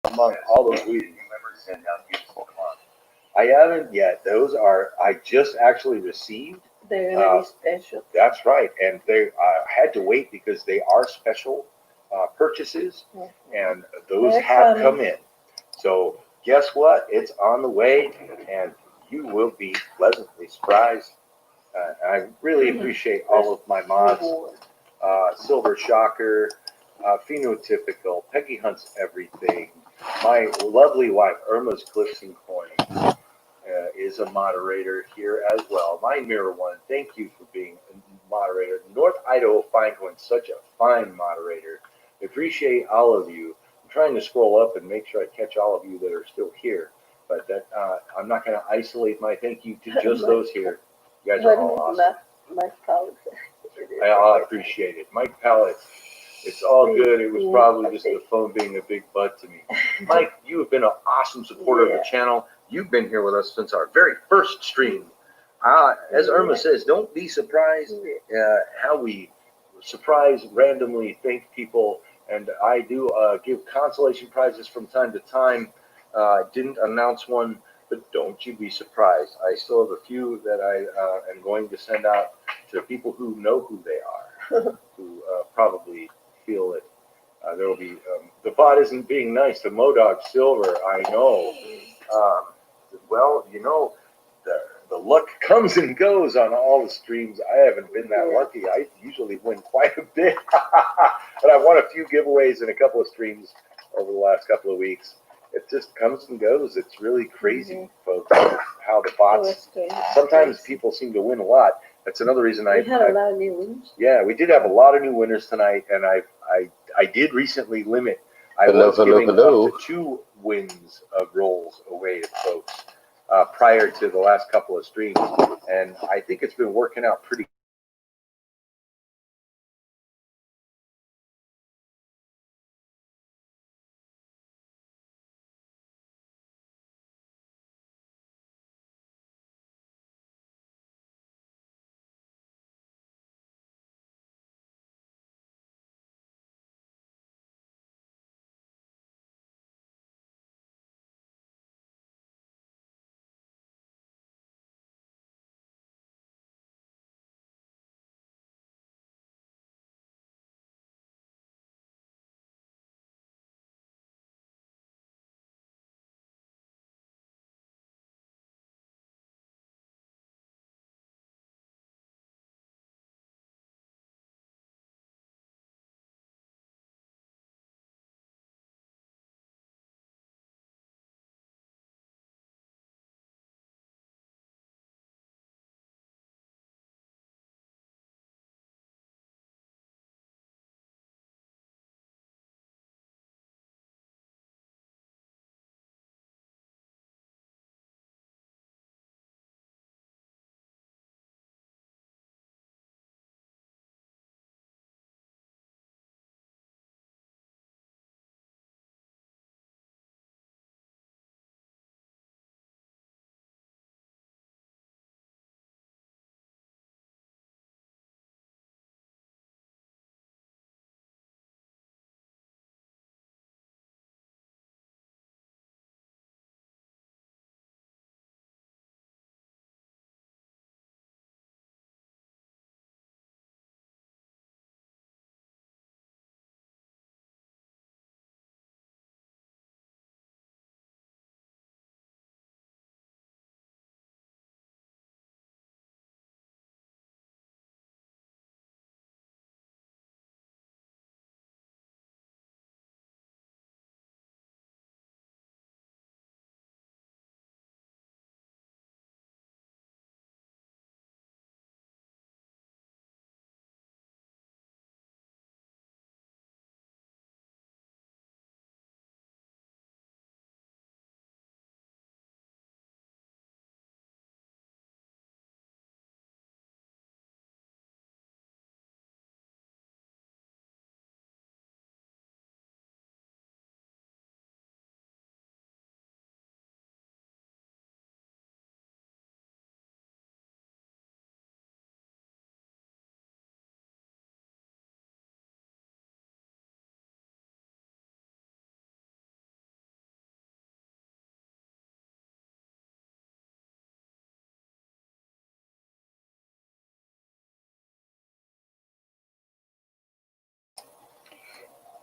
among all those we I haven't yet. Those are I just actually received. They're gonna be special. That's right, and they had to wait because they are special purchases, and those They're have coming. come in. So guess what? It's on the way, and you will be pleasantly surprised. I really appreciate all of my mods, Silver Shocker, Phenotypical, Peggy Hunts Everything, my lovely wife Irma's Cliffs and Coins is a moderator here as well. My Mirror One, thank you for being a moderator. North Idaho Fine Coin, such a fine moderator. Appreciate all of you. I'm trying to scroll up and make sure I catch all of you that are still here, but that I'm not going to isolate my thank you to just those here. You guys are all awesome. My policy. I appreciate it. Mike Pallet, it's all good. It was probably just the phone being a big butt to me. Mike, you have been an awesome supporter of the channel. You've been here with us since our very first stream. As Irma says, don't be surprised how we surprise randomly thank people. And I do give consolation prizes from time to time. Didn't announce one, but don't you be surprised. I still have a few that I am going to send out to people who know who they are, who probably feel it. There will be, the bot isn't being nice to Modog Silver, I know. Well, you know, the luck comes and goes on all the streams. I haven't been that lucky. I usually win quite a bit. But I won a few giveaways in a couple of streams over the last couple of weeks. It just comes and goes. It's really crazy, folks, how the bots, sometimes people seem to win a lot. That's another reason we had a lot of new winners. Yeah, we did have a lot of new winners tonight, and I did recently limit. I was giving up to 2 wins of rolls away to folks prior to the last couple of streams, and I think it's been working out pretty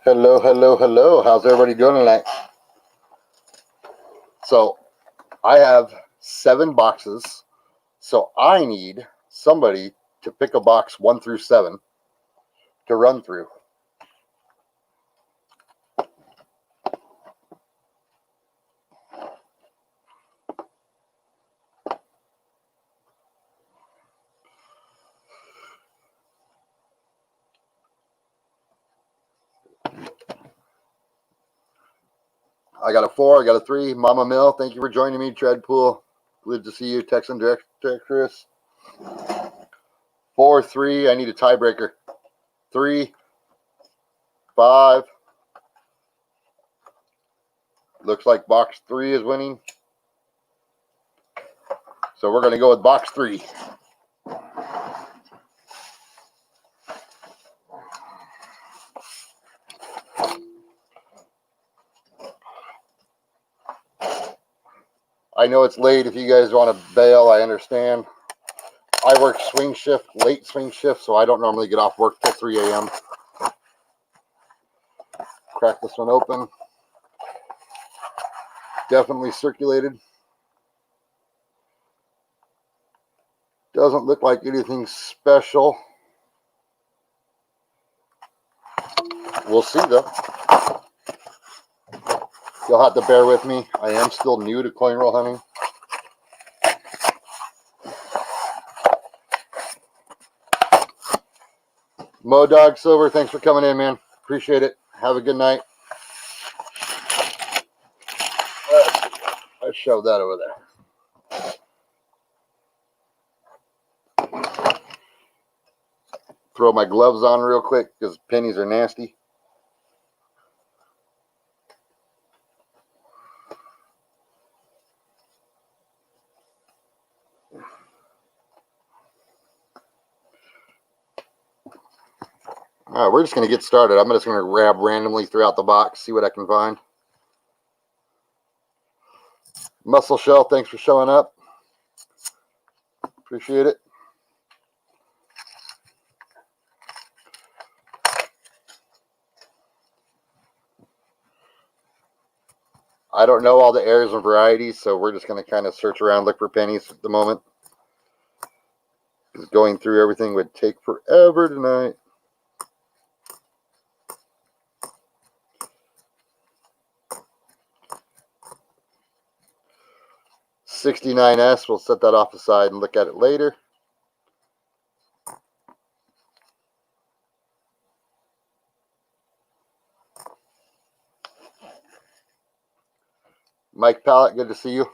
Hello, hello, hello. How's everybody doing tonight? So, I have 7 boxes. So, I need somebody to pick a box 1 through 7 to run through. I got a 4, I got a 3. Mama Mill, thank you for joining me. Treadpool, good to see you. Texan Directress. 4, 3. I need a tiebreaker. 3, 5. Looks like box 3 is winning. So we're going to go with box 3. I know it's late. If you guys want to bail, I understand. I work swing shift, late swing shift, so I don't normally get off work till 3 a.m. Crack this one open. Definitely circulated. Doesn't look like anything special. We'll see though. You'll have to bear with me. I am still new to coin roll hunting. Mo Dog Silver, thanks for coming in, man. Appreciate it. Have a good night. I shoved that over there. Throw my gloves on real quick because pennies are nasty. All right, we're just going to get started. I'm just going to grab randomly throughout the box, see what I can find. Muscle Shell, thanks for showing up. Appreciate it. I don't know all the airs and varieties, so we're just going to kind of search around, look for pennies at the moment. Because going through everything would take forever tonight. $69S, we'll set that off the side and look at it later. Mike Pallet, good to see you.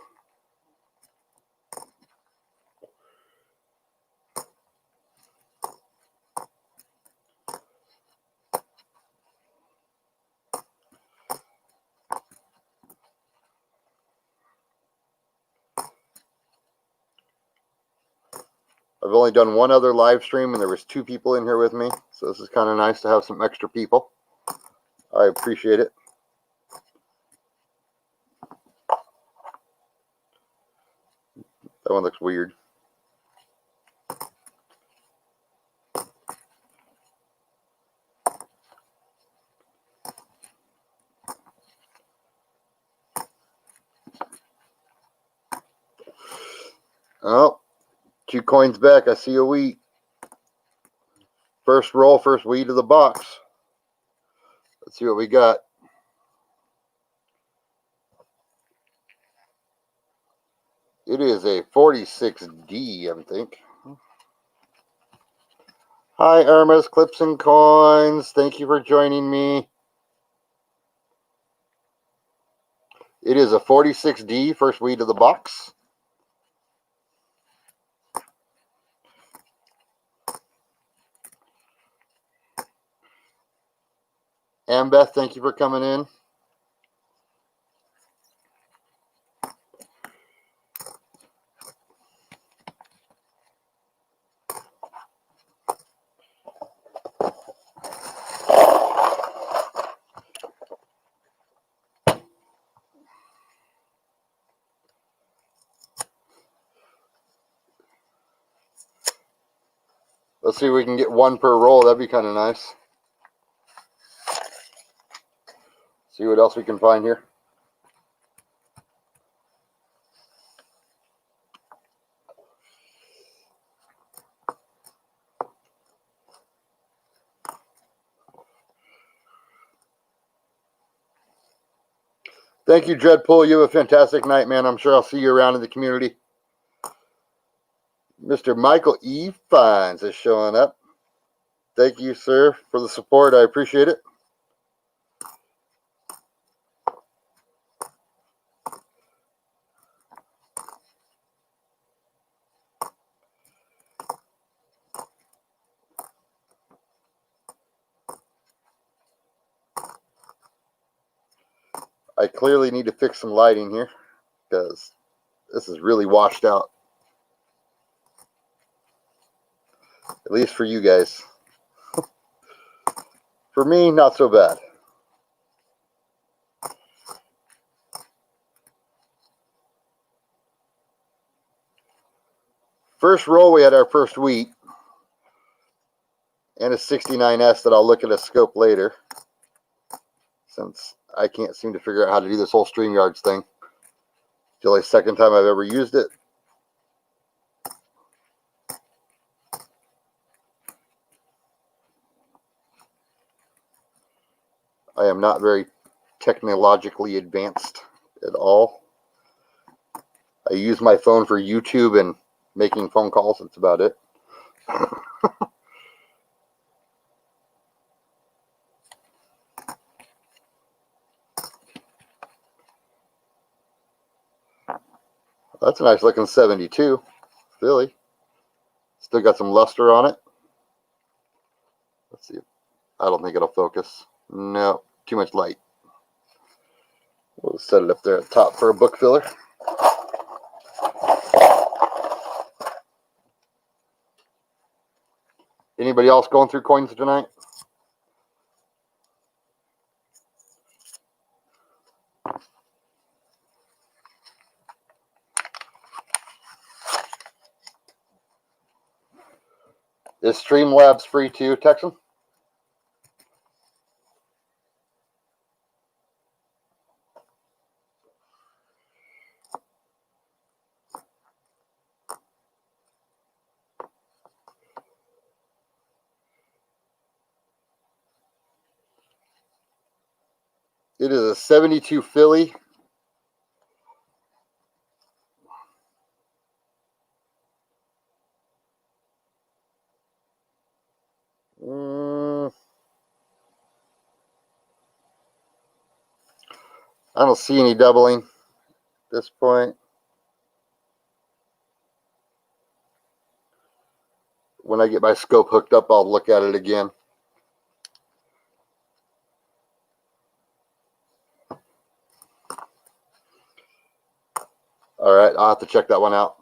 I've only done one other live stream and there was 2 people in here with me. So this is kind of nice to have some extra people. I appreciate it. That one looks weird. Oh, 2 coins back. I see a wheat. First roll, first wheat of the box. Let's see what we got. It is a 46D, I think. Hi, Irma's Clips and Coins. Thank you for joining me. It is a 46D, first wheat of the box. Ambeth, thank you for coming in. Let's see if we can get 1 per roll. That'd be kind of nice. See what else we can find here. Thank you, Dreadpool. You have a fantastic night, man. I'm sure I'll see you around in the community. Mr. Michael E. Fines is showing up. Thank you, sir, for the support. I appreciate it. I clearly need to fix some lighting here because this is really washed out. At least for you guys. For me, not so bad. First roll, we had our first wheat and a 69S that I'll look at a scope later, since I can't seem to figure out how to do this whole StreamYards thing. It's the only second time I've ever used it. I am not very technologically advanced at all. I use my phone for YouTube and making phone calls. That's about it. That's a nice looking 72 Philly. Still got some luster on it. Let's see. I don't think it'll focus. No, too much light. We'll set it up there at the top for a book filler. Anybody else going through coins tonight? Is Streamlabs free too, Texan? It is a 72 Philly. I don't see any doubling at this point. When I get my scope hooked up, I'll look at it again. All right, I'll have to check that one out.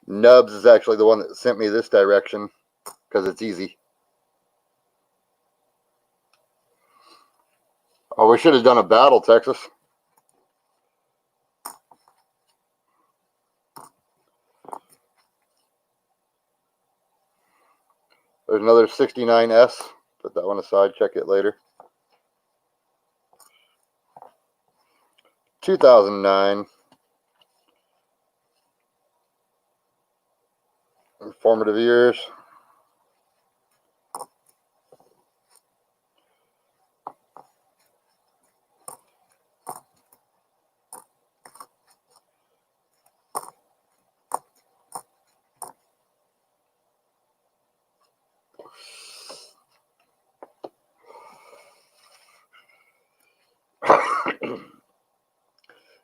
Nubs is actually the one that sent me this direction because it's easy. Oh, we should have done a battle, Texas. There's another 69S. Put that one aside, check it later. 2009. Informative years.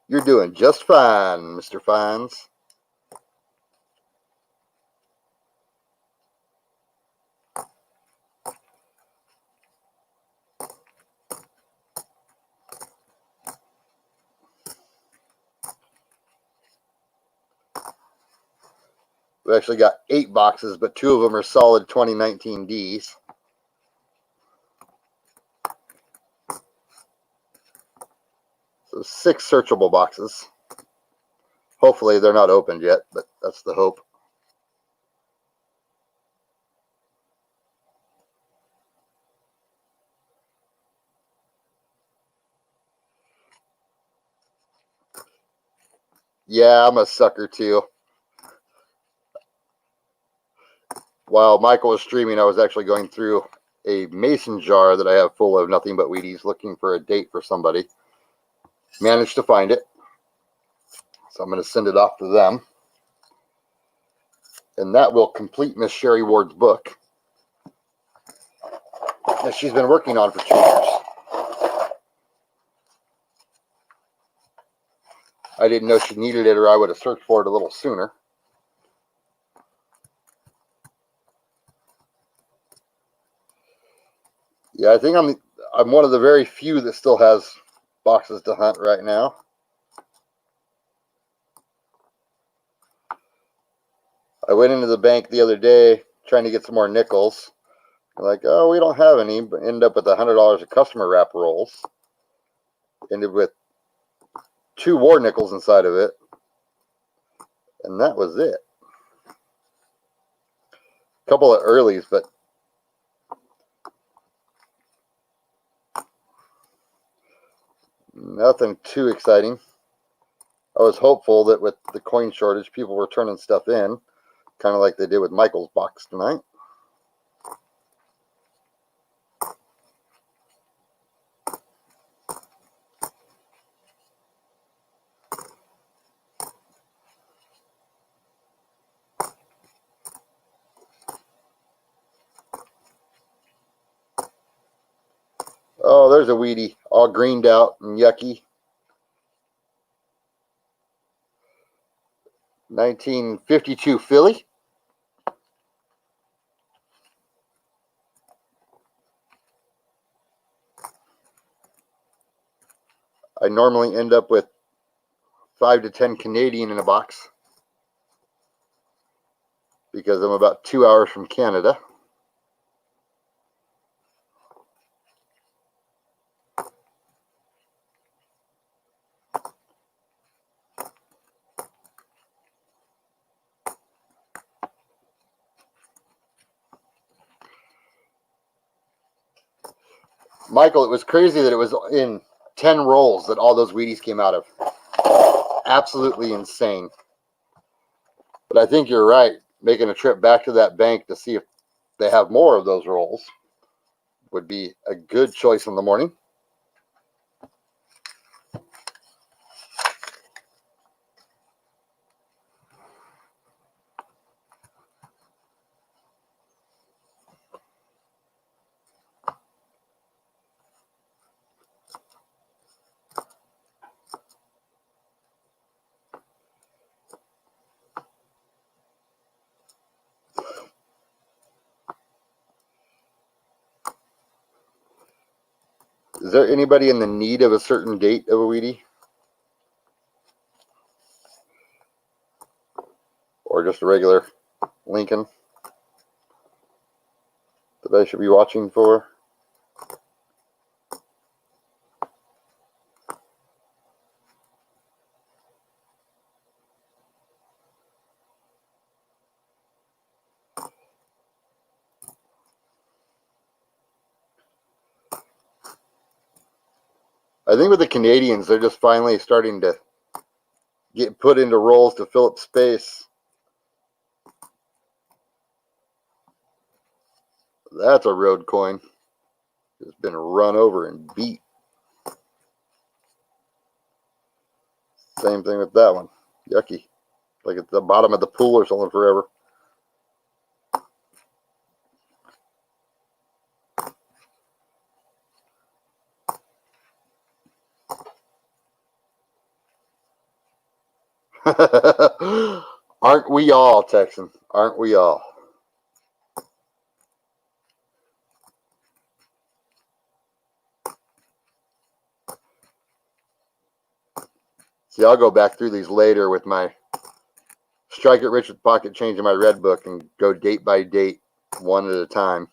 You're doing just fine, Mr. Fines. We actually got 8 boxes, but 2 of them are solid 2019 Ds. So 6 searchable boxes. Hopefully they're not opened yet, but that's the hope. Yeah, I'm a sucker too. While Michael was streaming, I was actually going through a mason jar that I have full of nothing but Wheaties, looking for a date for somebody. Managed to find it. So I'm going to send it off to them. And that will complete Miss Sherry Ward's book that she's been working on for 2 years. I didn't know she needed it, or I would have searched for it a little sooner. Yeah, I think I'm one of the very few that still has boxes to hunt right now. I went into the bank the other day trying to get some more nickels. They're like, oh, we don't have any, but ended up with $100 of customer wrap rolls. Ended with 2 war nickels inside of it. And that was it. A couple of earlies, but nothing too exciting. I was hopeful that with the coin shortage, people were turning stuff in, kind of like they did with Michael's box tonight. Oh, there's a Wheatie, all greened out and yucky. 1952 Philly. I normally end up with 5 to 10 Canadian in a box because I'm about 2 hours from Canada. Michael, it was crazy that it was in 10 rolls that all those Wheaties came out of. Absolutely insane. But I think you're right. Making a trip back to that bank to see if they have more of those rolls would be a good choice in the morning. Is there anybody in the need of a certain date of a Wheatie? Or just a regular Lincoln that I should be watching for? I think with the Canadians, they're just finally starting to get put into rolls to fill up space. That's a road coin. It's been run over and beat. Same thing with that one. Yucky. Like at the bottom of the pool or something forever. Aren't we all, Texan? Aren't we all? See, I'll go back through these later with my Strike It Rich with Pocket Change in my red book and go date by date, one at a time.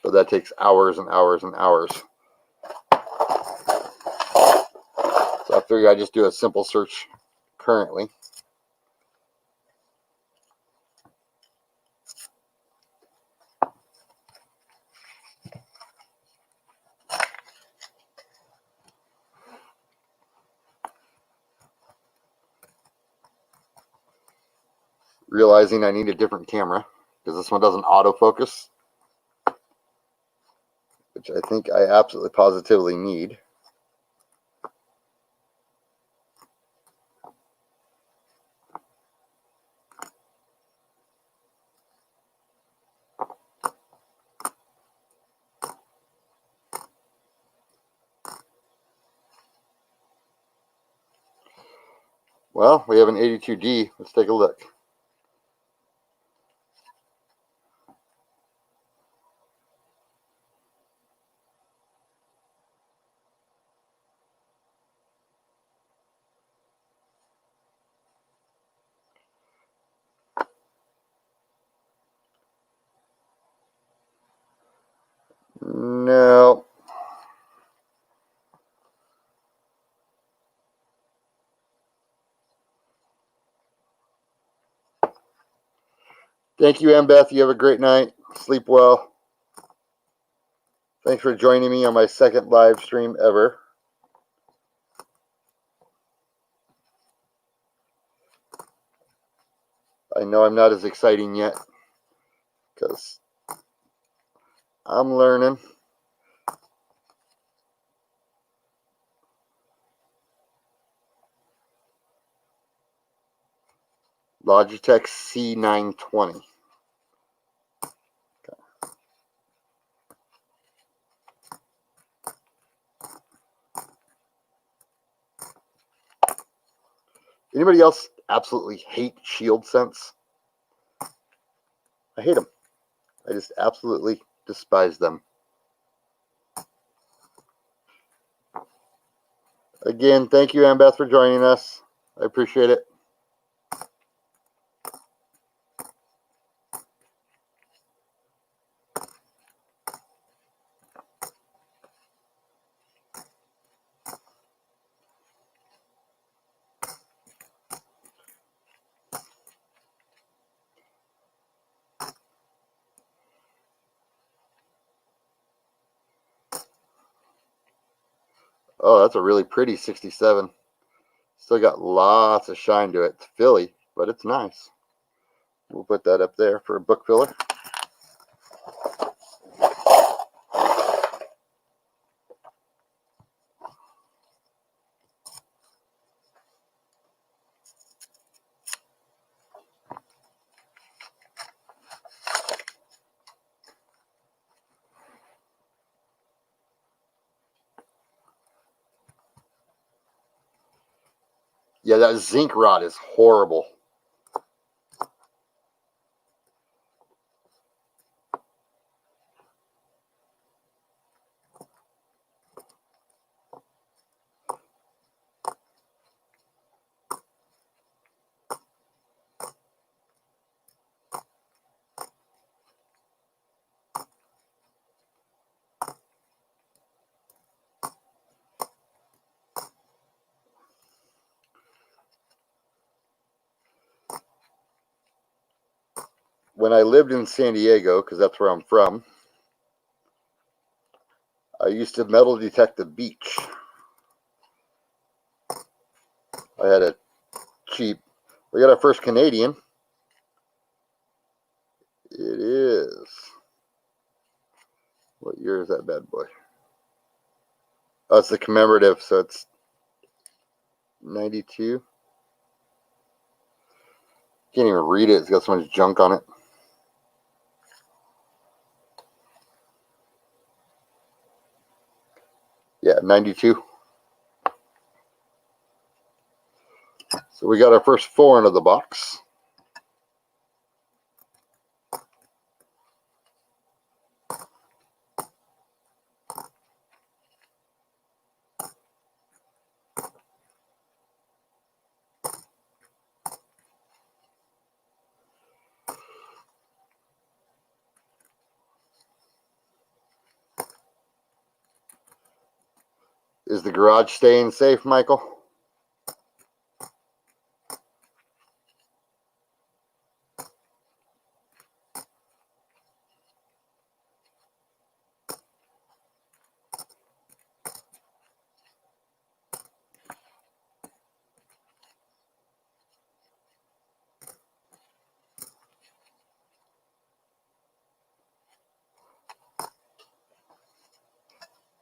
So that takes hours and hours and hours. So I figure I just do a simple search currently. realizing I need a different camera because this one doesn't autofocus, which I think I absolutely positively need. Well, we have an 82D. Let's take a look. No. Thank you, Beth. You have a great night. Sleep well. Thanks for joining me on my second live stream ever. I know I'm not as exciting yet because I'm learning. Logitech C920. Anybody else absolutely hate shield scents? I hate them. I just absolutely despise them. Again, thank you, Beth, for joining us. I appreciate it. Oh, that's a really pretty 67. Still got lots of shine to it. It's Philly, but it's nice. We'll put that up there for a book filler. Yeah, that zinc rod is horrible. When I lived in San Diego, because that's where I'm from, I used to metal detect the beach. I had a cheap, we got our first Canadian. It is, what year is that bad boy? Oh, it's the commemorative, so it's 92. Can't even read it, it's got so much junk on it. Yeah, 92. So we got our first 4 into the box. Is the garage staying safe, Michael?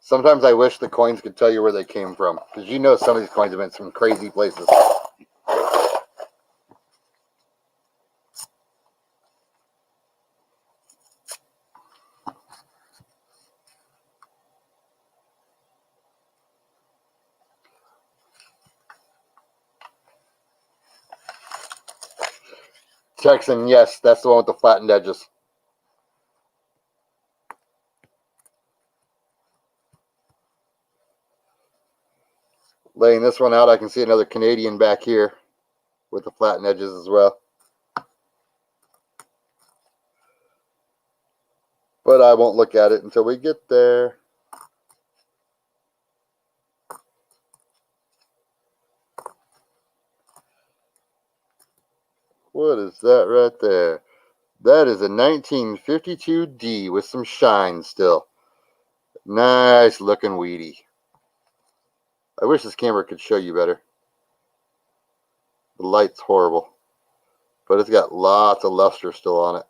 Sometimes I wish the coins could tell you where they came from, because you know some of these coins have been some crazy places. Texan, yes, that's the one with the flattened edges. Laying this one out, I can see another Canadian back here with the flattened edges as well. But I won't look at it until we get there. What is that right there? That is a 1952 D with some shine still. Nice looking weedy. I wish this camera could show you better. The light's horrible, but it's got lots of luster still on it.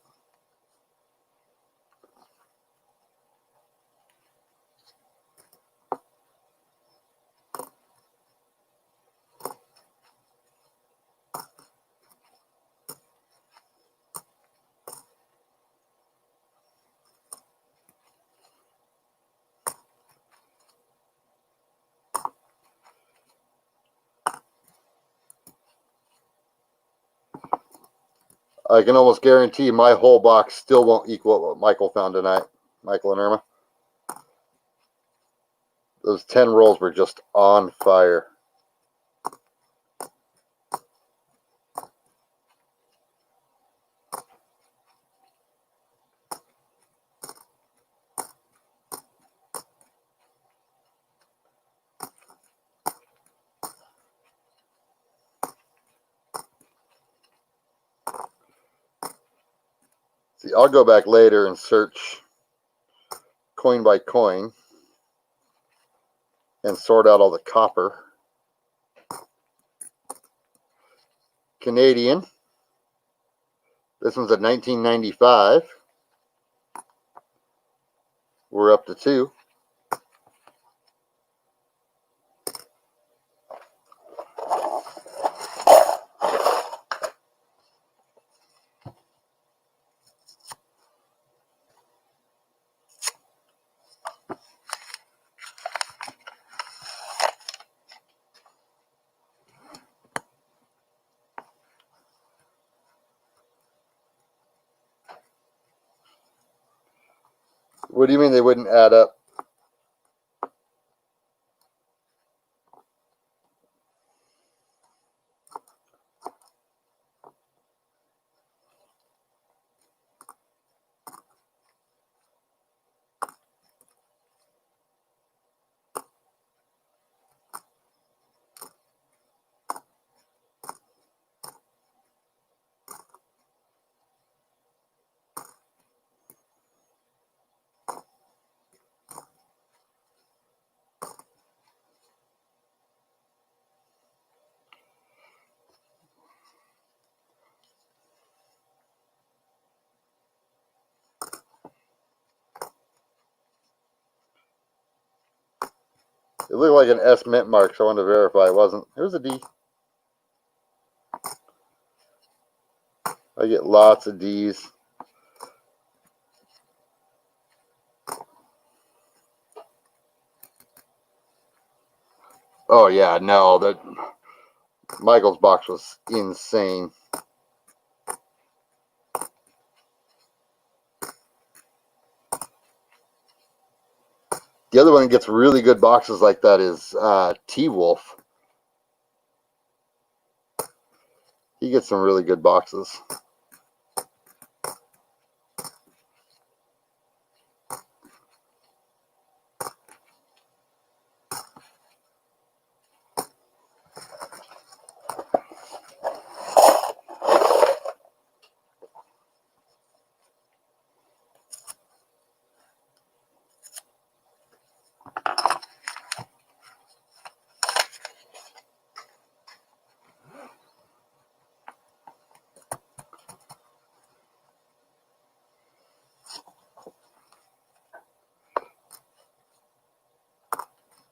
I can almost guarantee my whole box still won't equal what Michael found tonight. Michael and Irma. Those 10 rolls were just on fire. See, I'll go back later and search coin by coin and sort out all the copper. Canadian. This one's a 1995. We're up to 2. What do you mean they wouldn't add up? It looked like an S mint mark, so I wanted to verify it wasn't. It was a D. I get lots of D's. Oh yeah, no, that Michael's box was insane. The other one that gets really good boxes like that is T-Wolf. He gets some really good boxes.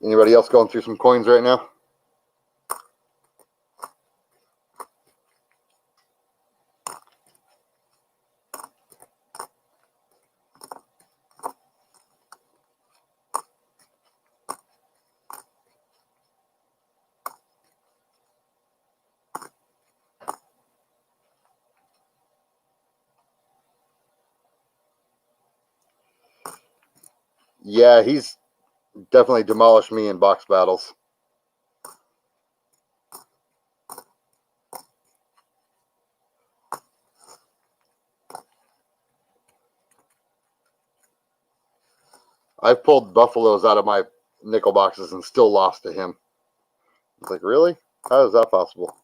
Anybody else going through some coins right now? Yeah, he's definitely demolished me in box battles. I've pulled buffaloes out of my nickel boxes and still lost to him. It's like, really? How is that possible?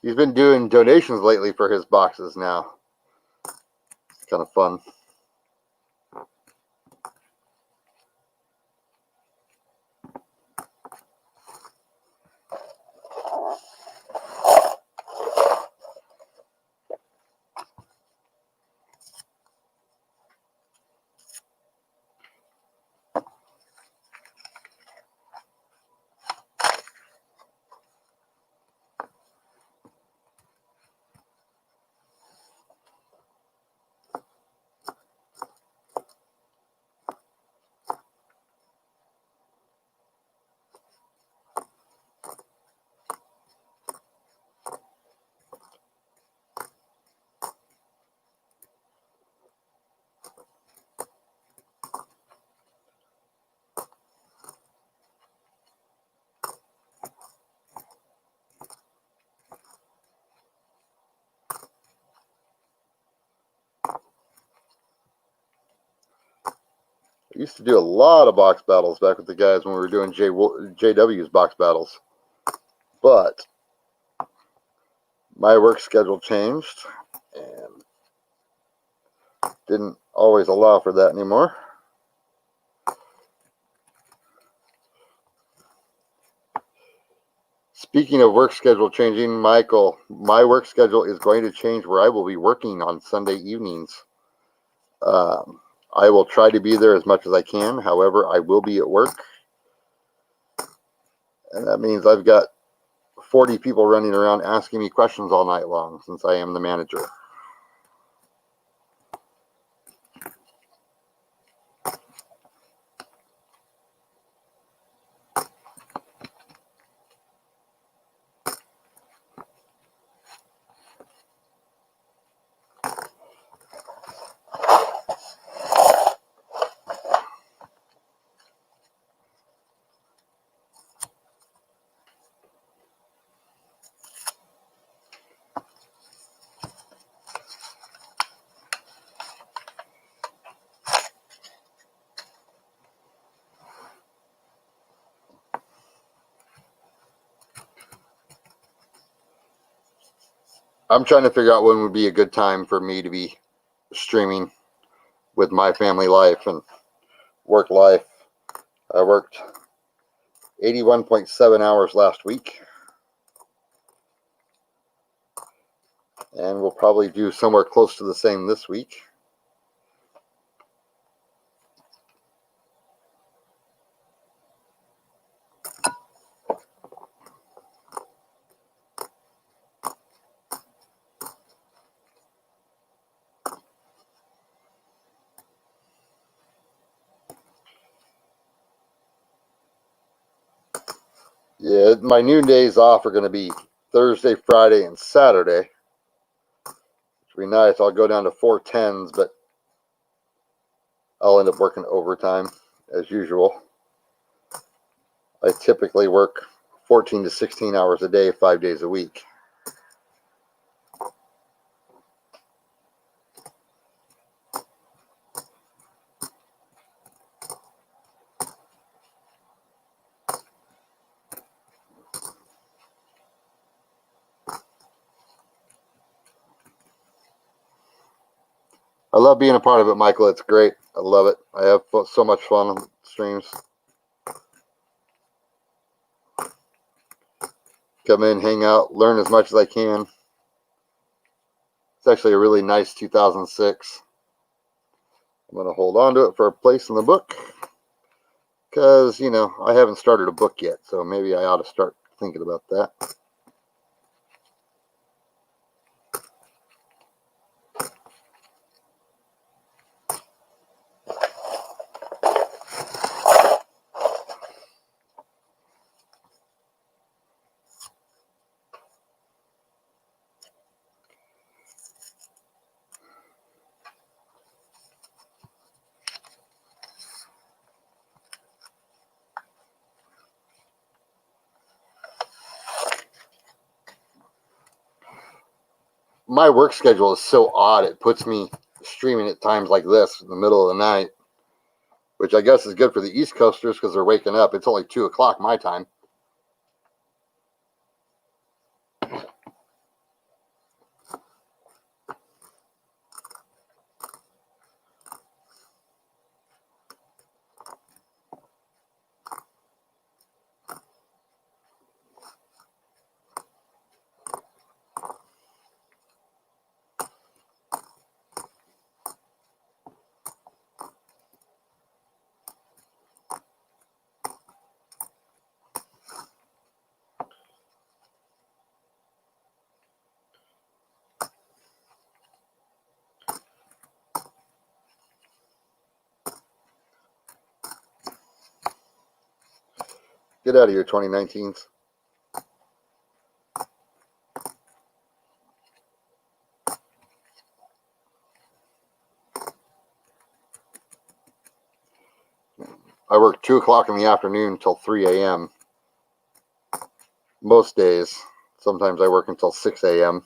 He's been doing donations lately for his boxes now. It's kind of fun. I used to do a lot of box battles back with the guys when we were doing JW's box battles. But my work schedule changed and didn't always allow for that anymore. Speaking of work schedule changing, Michael, my work schedule is going to change where I will be working on Sunday evenings. I will try to be there as much as I can. However, I will be at work. And that means I've got 40 people running around asking me questions all night long since I am the manager. I'm trying to figure out when would be a good time for me to be streaming with my family life and work life. I worked 81.7 hours last week. And we'll probably do somewhere close to the same this week. Yeah, my noon days off are going to be Thursday, Friday, and Saturday. Which will be nice. I'll go down to 410s, but I'll end up working overtime as usual. I typically work 14 to 16 hours a day, 5 days a week. love being a part of it, Michael. It's great. I love it. I have so much fun on streams. Come in, hang out, learn as much as I can. It's actually a really nice 2006. I'm going to hold on to it for a place in the book because, you know, I haven't started a book yet, so maybe I ought to start thinking about that. My work schedule is so odd, it puts me streaming at times like this in the middle of the night, which I guess is good for the East Coasters because they're waking up. It's only 2 o'clock my time. Get out of here, 2019s. I work 2 o'clock in the afternoon until 3 a.m. most days. Sometimes I work until 6 a.m.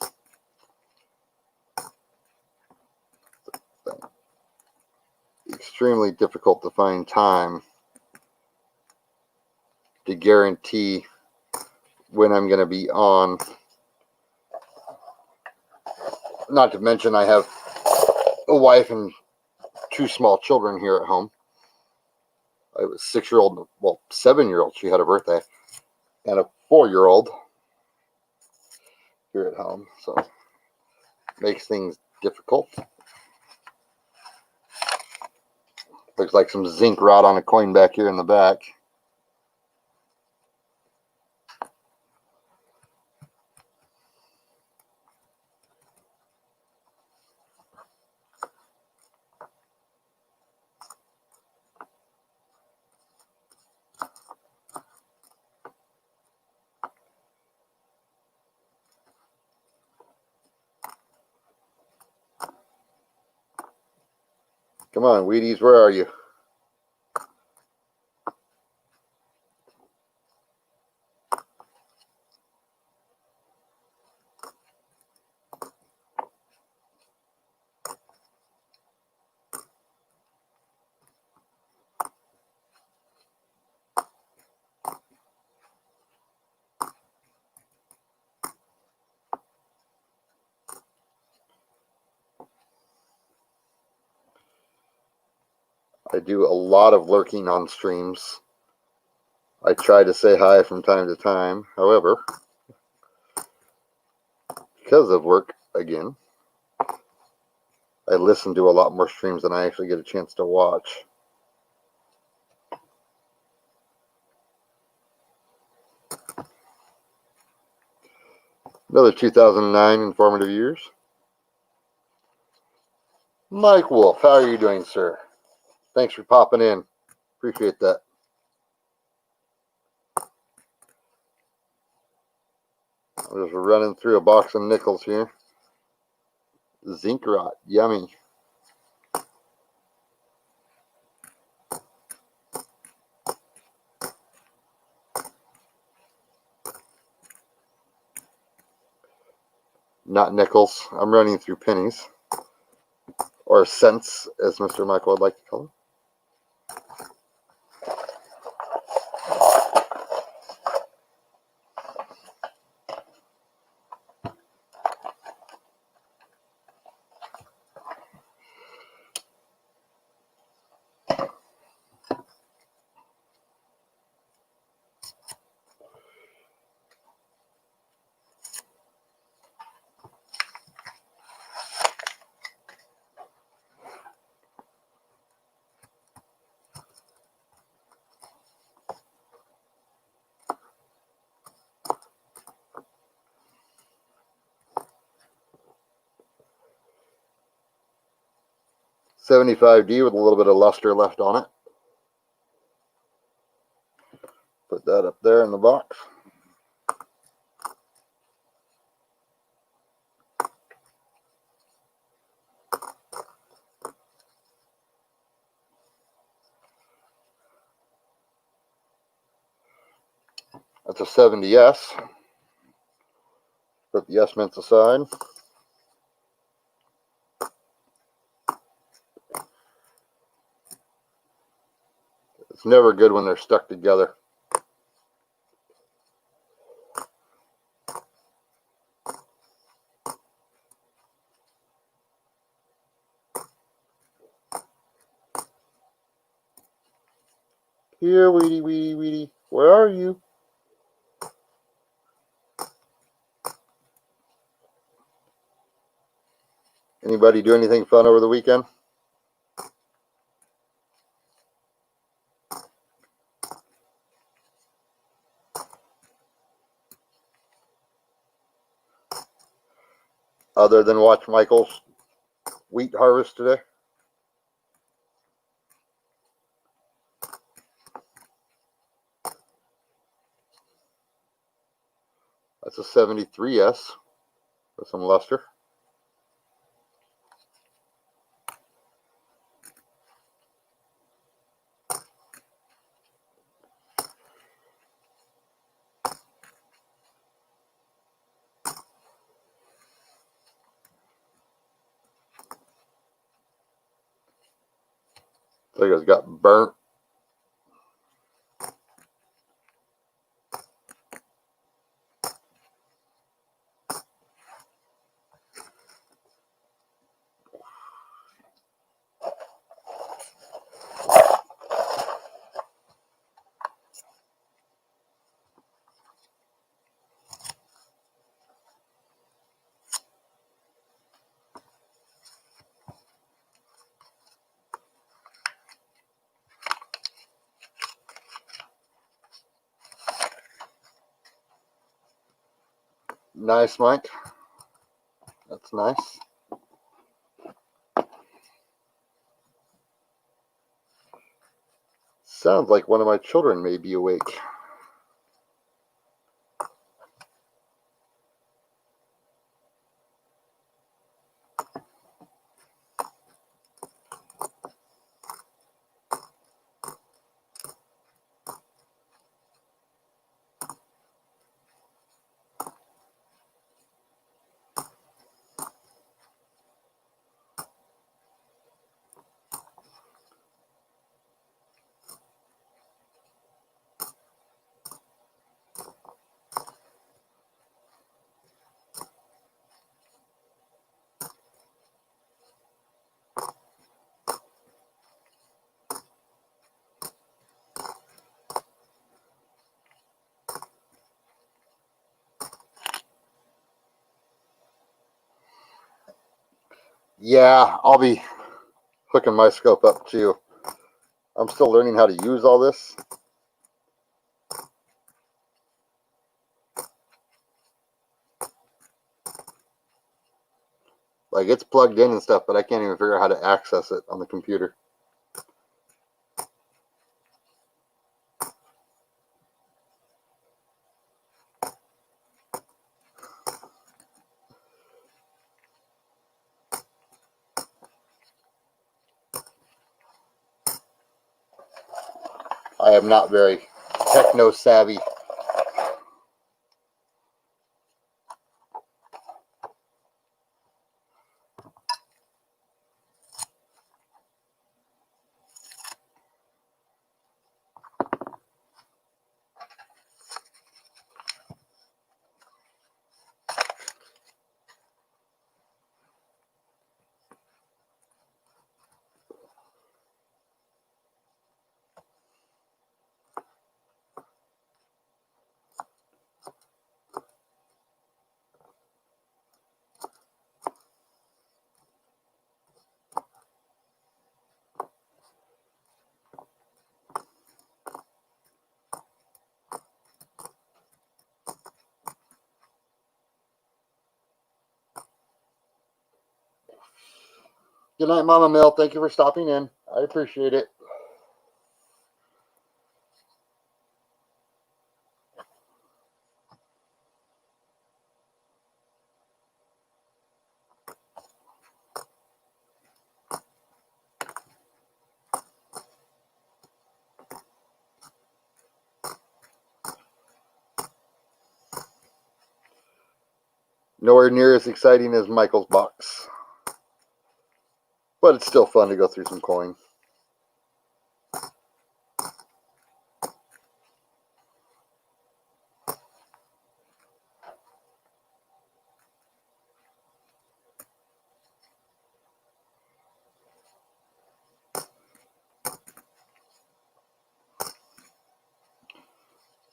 Extremely difficult to find time to guarantee when I'm going to be on. Not to mention I have a wife and 2 small children here at home. I have a 6-year-old, well, 7-year-old, she had a birthday, and a 4-year-old here at home, so makes things difficult. Looks like some zinc rot on a coin back here in the back. Come on, Wheaties, where are you? I do a lot of lurking on streams. I try to say hi from time to time. However, because of work, again, I listen to a lot more streams than I actually get a chance to watch. Another 2009 informative years. Mike Wolf, how are you doing, sir? Thanks for popping in. Appreciate that. I'm just running through a box of nickels here. Zinc rot, yummy. Not nickels. I'm running through pennies. Or cents, as Mr. Michael would like to call them. 75D with a little bit of luster left on it. Put that up there in the box. That's a 70S. Put the S mints aside. It's never good when they're stuck together. Here, Weedy, Weedy, Weedy. Where are you? Anybody do anything fun over the weekend? Other than watch Michael's wheat harvest today? That's a 73S with some luster. I think it's got burnt. Nice, Mike. That's nice. Sounds like one of my children may be awake. Yeah, I'll be hooking my scope up too. I'm still learning how to use all this. Like, it's plugged in and stuff, but I can't even figure out how to access it on the computer. I am not very techno savvy. Good night, Mama Mill. Thank you for stopping in. I appreciate it. Nowhere near as exciting as Michael's box. But it's still fun to go through some coin.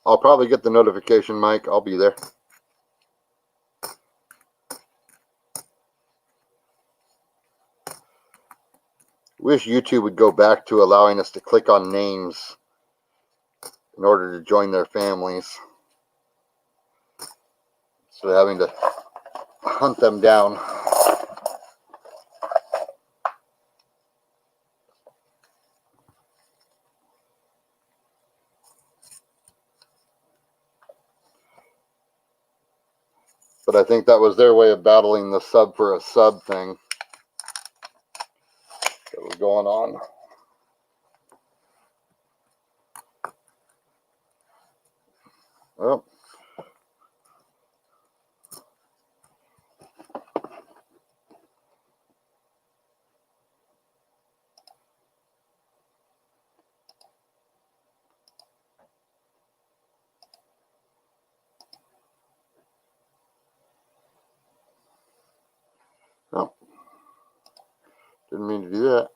I'll probably get the notification, Mike. I'll be there. Wish YouTube would go back to allowing us to click on names in order to join their families, instead of having to hunt them down. But I think that was their way of battling the sub for a sub thing that was going on. Well, oh, didn't mean to do that.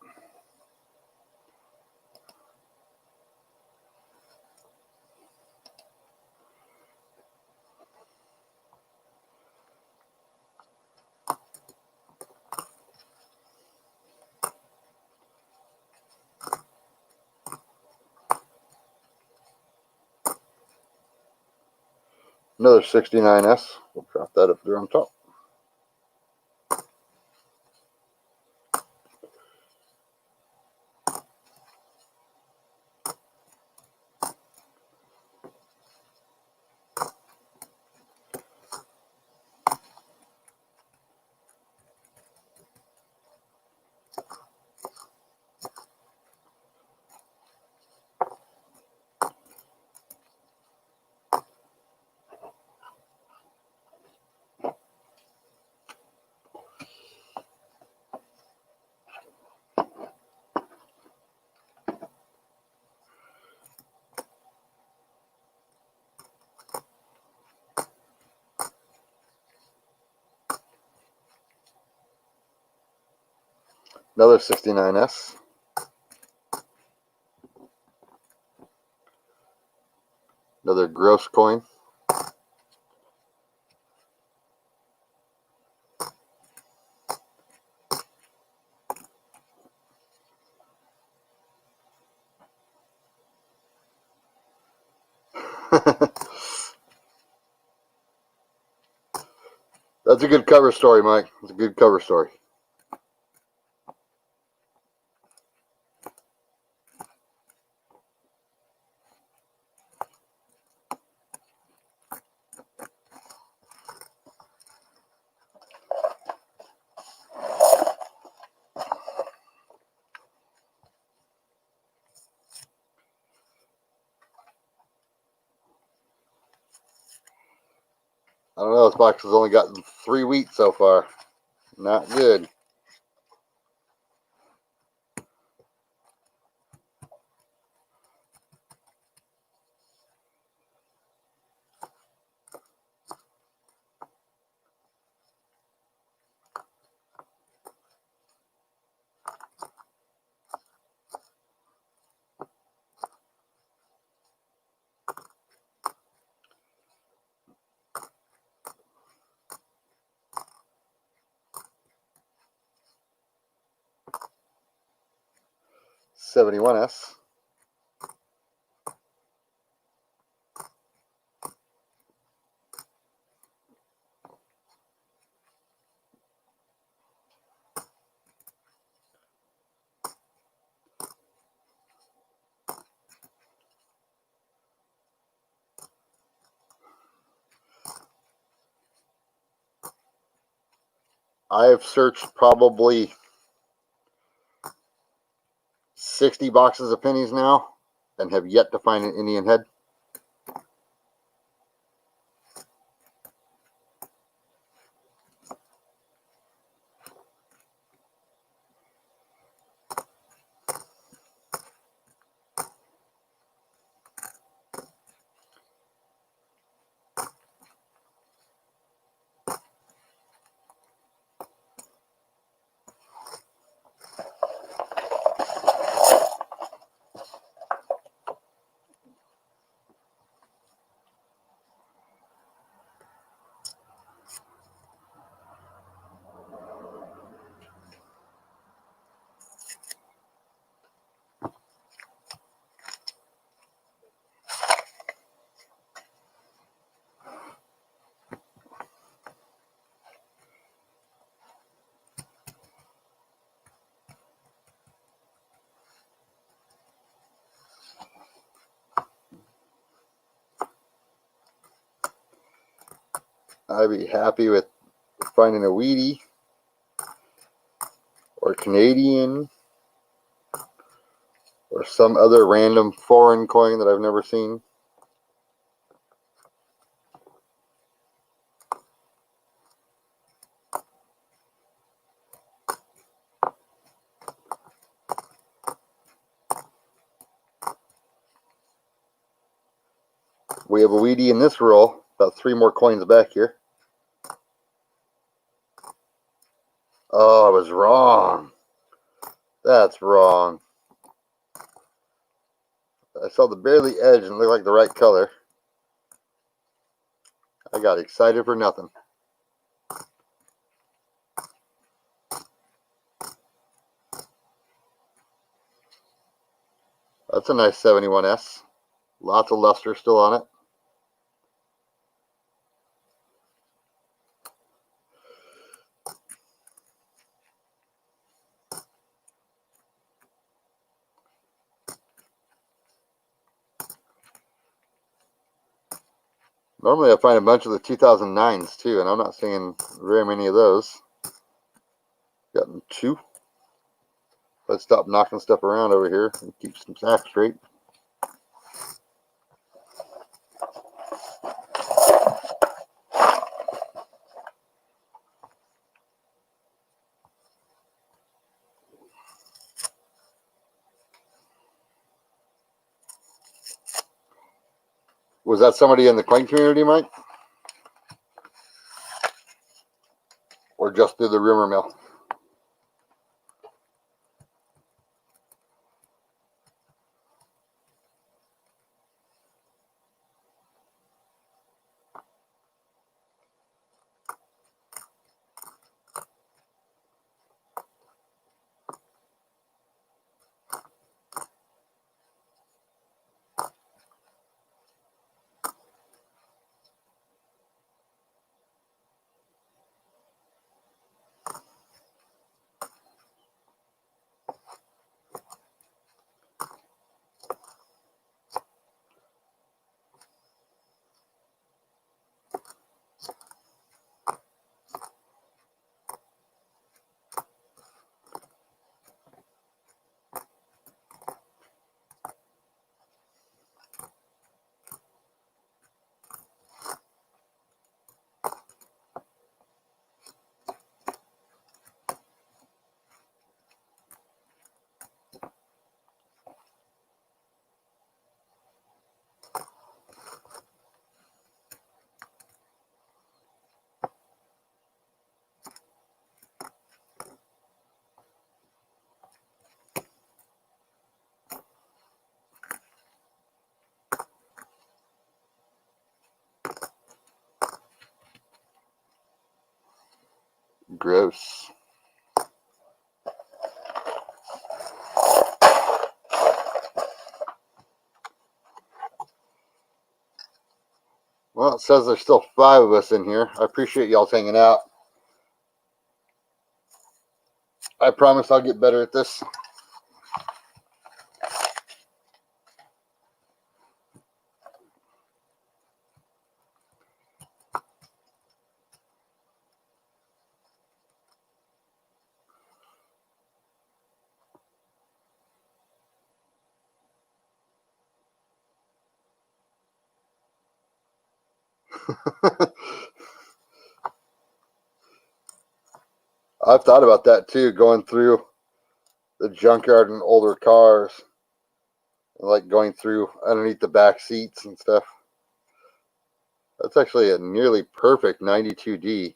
Another 69S. We'll drop that up there on top. Another 69S. Another gross coin. That's a good cover story, Mike. It's a good cover story. I don't know, this box has only gotten 3 wheat so far. Not good. $71S. I have searched probably 60 boxes of pennies now and have yet to find an Indian head. I'd be happy with finding a Wheatie or Canadian or some other random foreign coin that I've never seen. We have a Wheatie in this roll, about 3 more coins back here. Oh, I was wrong. That's wrong. I saw the barely edge and it looked like the right color. I got excited for nothing. That's a nice 71S. Lots of luster still on it. Normally I find a bunch of the 2009s too, and I'm not seeing very many of those. Gotten 2. Let's stop knocking stuff around over here and keep some sacks straight. Was that somebody in the coin community, Mike? Or just through the rumor mill? Gross. Well, it says there's still 5 of us in here. I appreciate y'all hanging out. I promise I'll get better at this. I've thought about that too, going through the junkyard and older cars, like going through underneath the back seats and stuff. That's actually a nearly perfect 92D.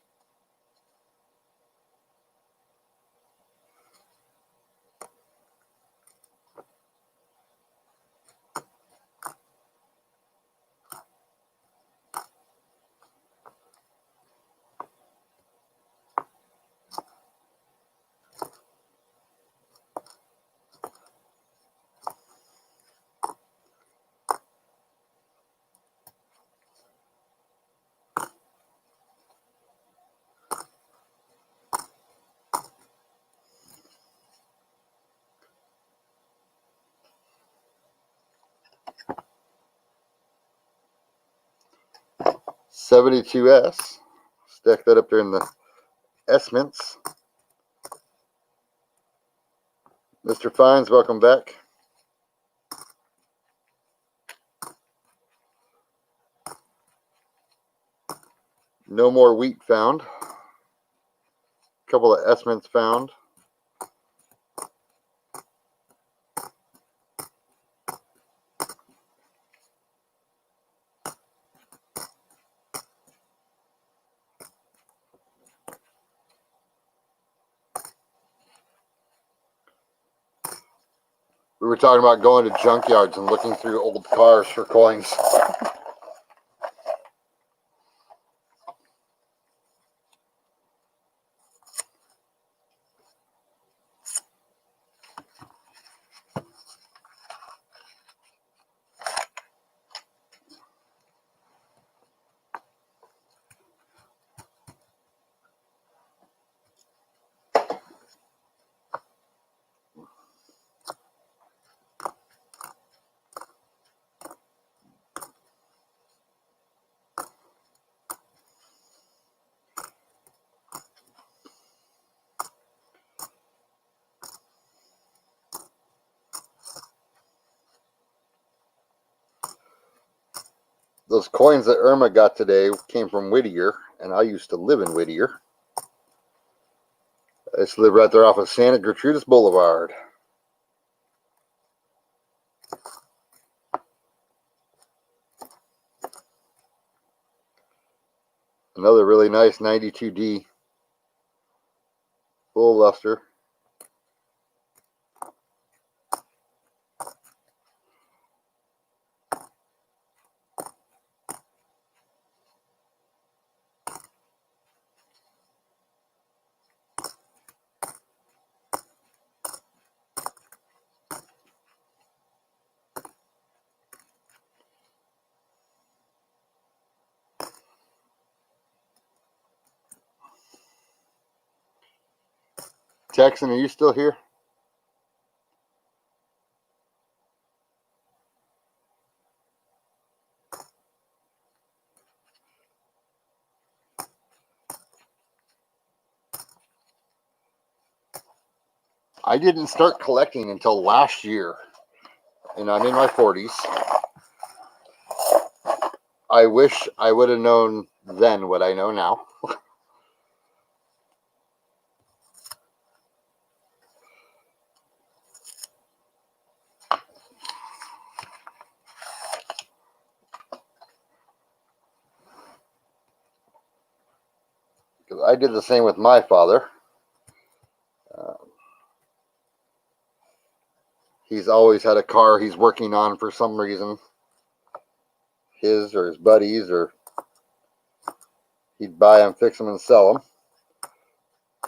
'72S. Stack that up there in the S mints. Mr. Fines, welcome back. No more wheat found. A couple of S mints found. We were talking about going to junkyards and looking through old cars for coins. Those coins that Irma got today came from Whittier, and I used to live in Whittier. I used to live right there off of Santa Gertrudis Boulevard. Another really nice 92D. Full luster. Texan, are you still here? I didn't start collecting until last year, and I'm in my 40s. I wish I would have known then what I know now. Because I did the same with my father. He's always had a car he's working on for some reason. His or his buddies, or he'd buy them, fix them, and sell them.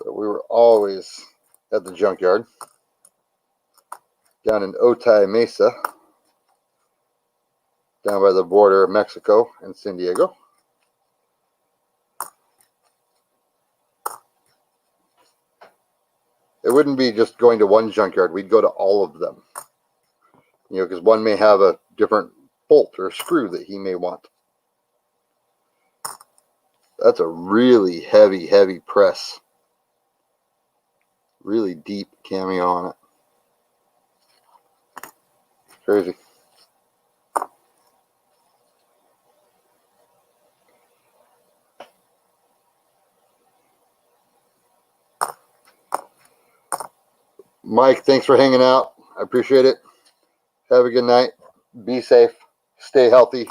So we were always at the junkyard down in Otay Mesa, down by the border of Mexico and San Diego. It wouldn't be just going to one junkyard. We'd go to all of them. You know, because one may have a different bolt or screw that he may want. That's a really heavy, heavy press. Really deep cameo on it. Crazy. Mike, thanks for hanging out. I appreciate it. Have a good night. Be safe. Stay healthy.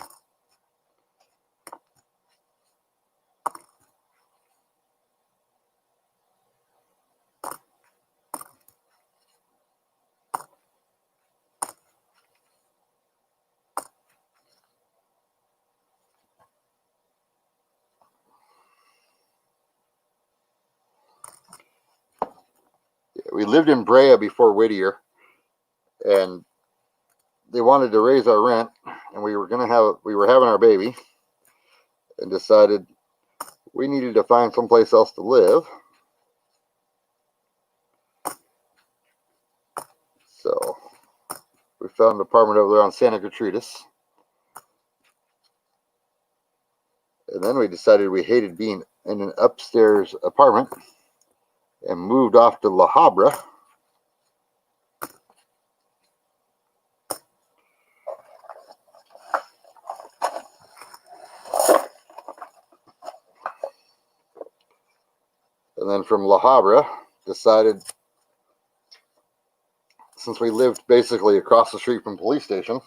We lived in Brea before Whittier, and they wanted to raise our rent, and we were having our baby, and decided we needed to find someplace else to live. So we found an apartment over there on Santa Gertrudis. And then we decided we hated being in an upstairs apartment and moved off to La Habra. And then from La Habra, decided, since we lived basically across the street from the police station,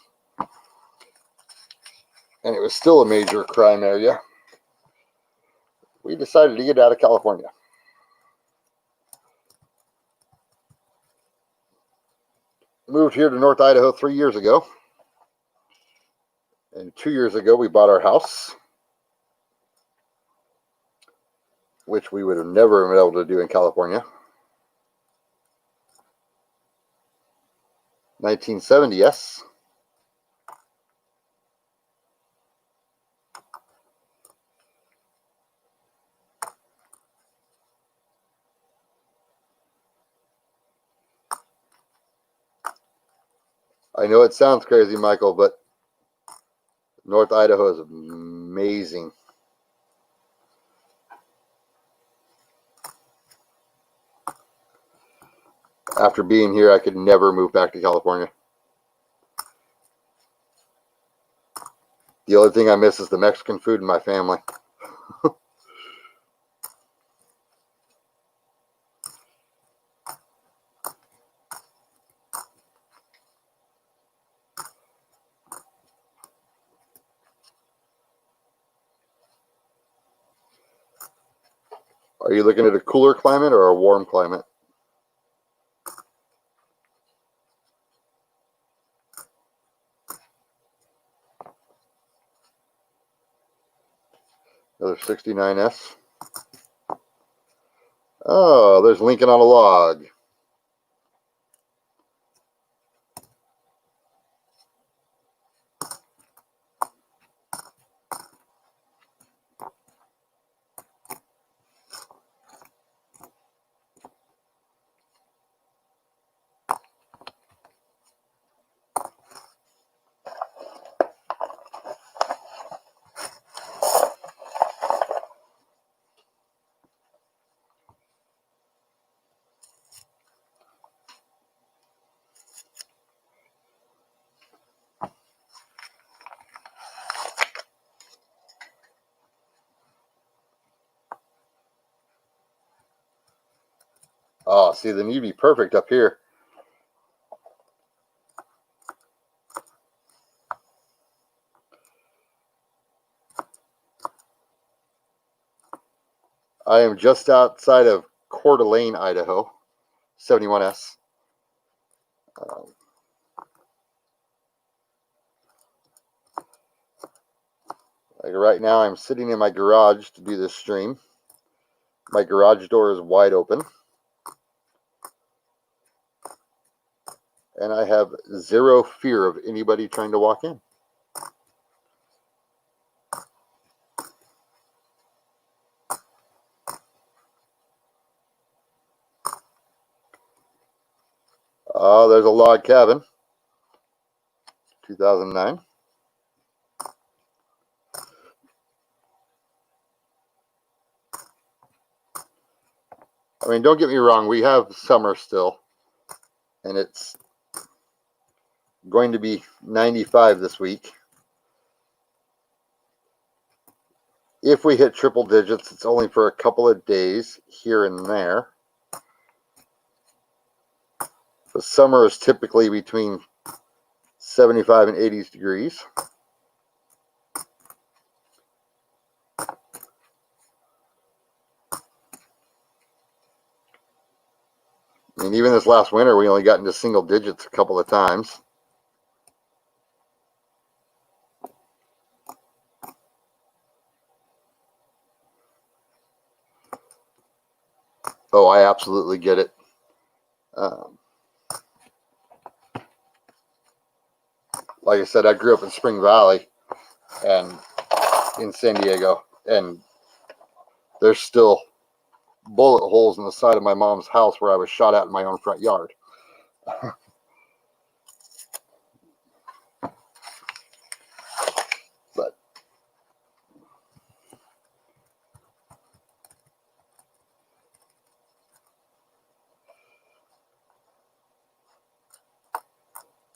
and it was still a major crime area, we decided to get out of California. Moved here to North Idaho 3 years ago. And 2 years ago, we bought our house, which we would have never been able to do in California. 1970, yes. I know it sounds crazy, Michael, but North Idaho is amazing. After being here, I could never move back to California. The only thing I miss is the Mexican food and my family. Are you looking at a cooler climate or a warm climate? Another 69S. Oh, there's Lincoln on a log. Oh, see, then you'd be perfect up here. I am just outside of Coeur d'Alene, Idaho, 71S. Like right now, I'm sitting in my garage to do this stream. My garage door is wide open. And I have zero fear of anybody trying to walk in. Oh, there's a log cabin. 2009. I mean, don't get me wrong, we have summer still, and it's going to be 95 this week. If we hit triple digits, it's only for a couple of days here and there. The summer is typically between 75 and 80 degrees. I mean, even this last winter, we only got into single digits a couple of times. Oh, I absolutely get it. Like I said, I grew up in Spring Valley and in San Diego, and there's still bullet holes in the side of my mom's house where I was shot at in my own front yard. But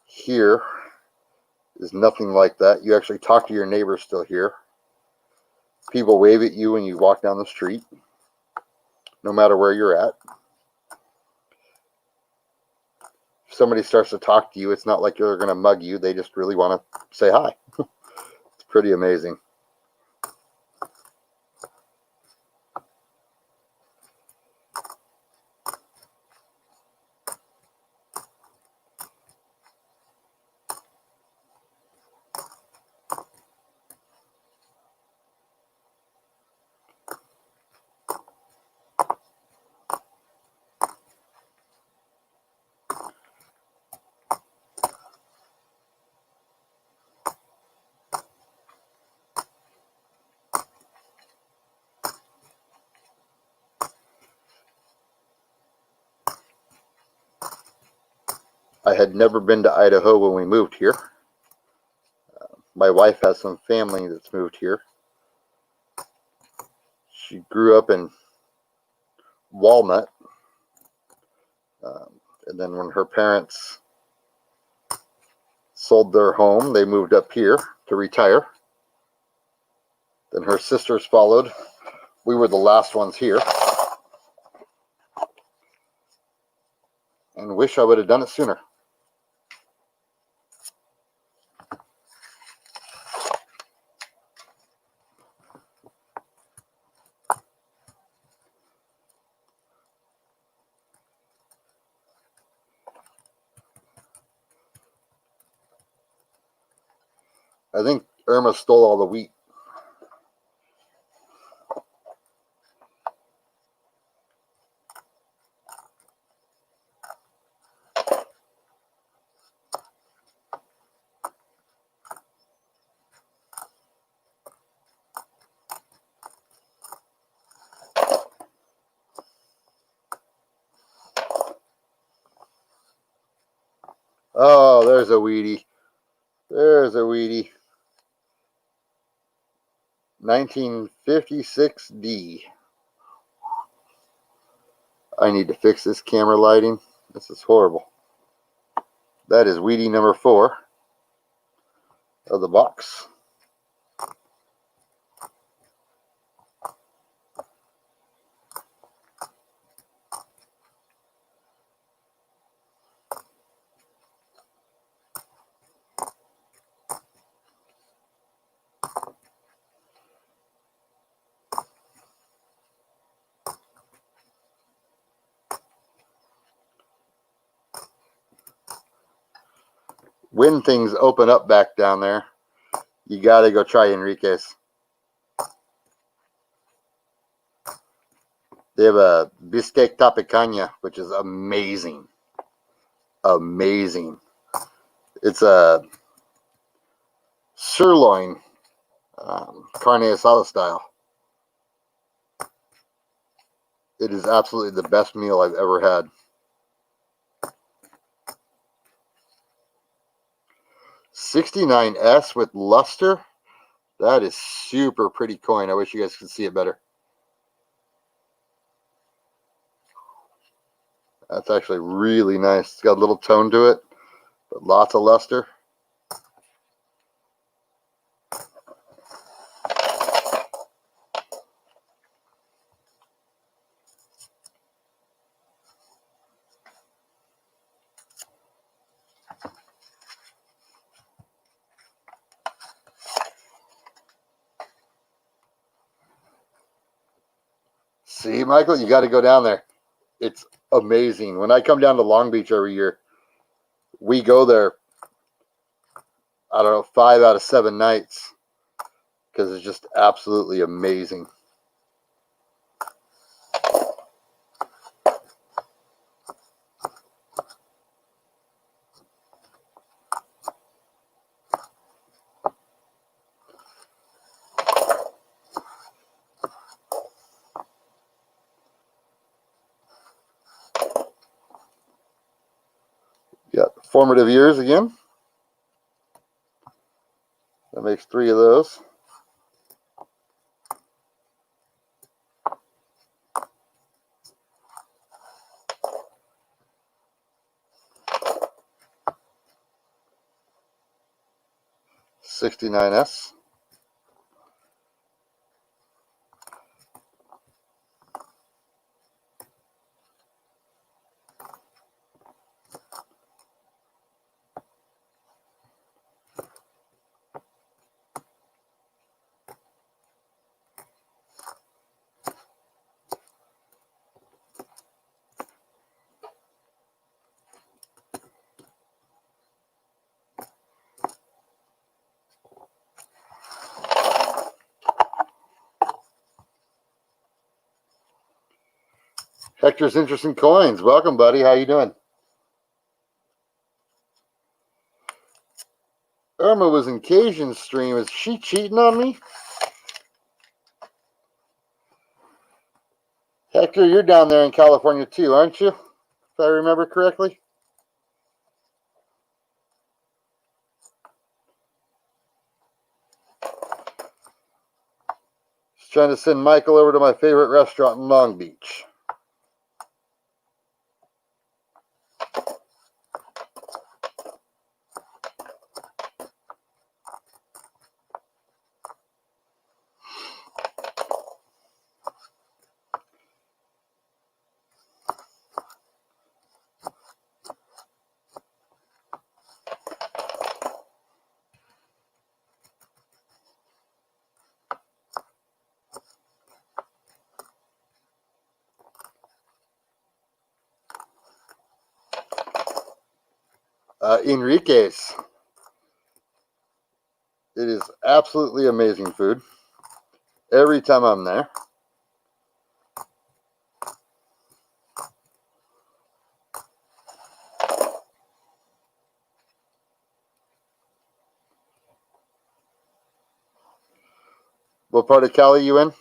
here is nothing like that. You actually talk to your neighbors still here. People wave at you when you walk down the street, no matter where you're at. If somebody starts to talk to you, it's not like they're going to mug you. They just really want to say hi. It's pretty amazing. I had never been to Idaho when we moved here. My wife has some family that's moved here. She grew up in Walnut. And then when her parents sold their home, they moved up here to retire. Then her sisters followed. We were the last ones here. And wish I would have done it sooner. I think Irma stole all the wheat. Oh, there's a weedy. There's a weedy. 1956D. I need to fix this camera lighting. This is horrible. That is weedy number 4 of the box. When things open up back down there, you got to go try Enrique's. They have a bistec tapicana, which is amazing. Amazing. It's a sirloin, carne asada style. It is absolutely the best meal I've ever had. $69S with luster. That is super pretty coin. I wish you guys could see it better. That's actually really nice. It's got a little tone to it, but lots of luster. See, Michael, you got to go down there. It's amazing. When I come down to Long Beach every year, we go there, I don't know, 5 out of 7 nights because it's just absolutely amazing. Got formative years again. That makes 3 of those. $69s. Hector's Interesting Coins. Welcome, buddy. How you doing? Irma was in Cajun's stream. Is she cheating on me? Hector, you're down there in California too, aren't you? If I remember correctly. Just trying to send Michael over to my favorite restaurant in Long Beach. Enrique's. It is absolutely amazing food. Every time I'm there. What part of Cali you in?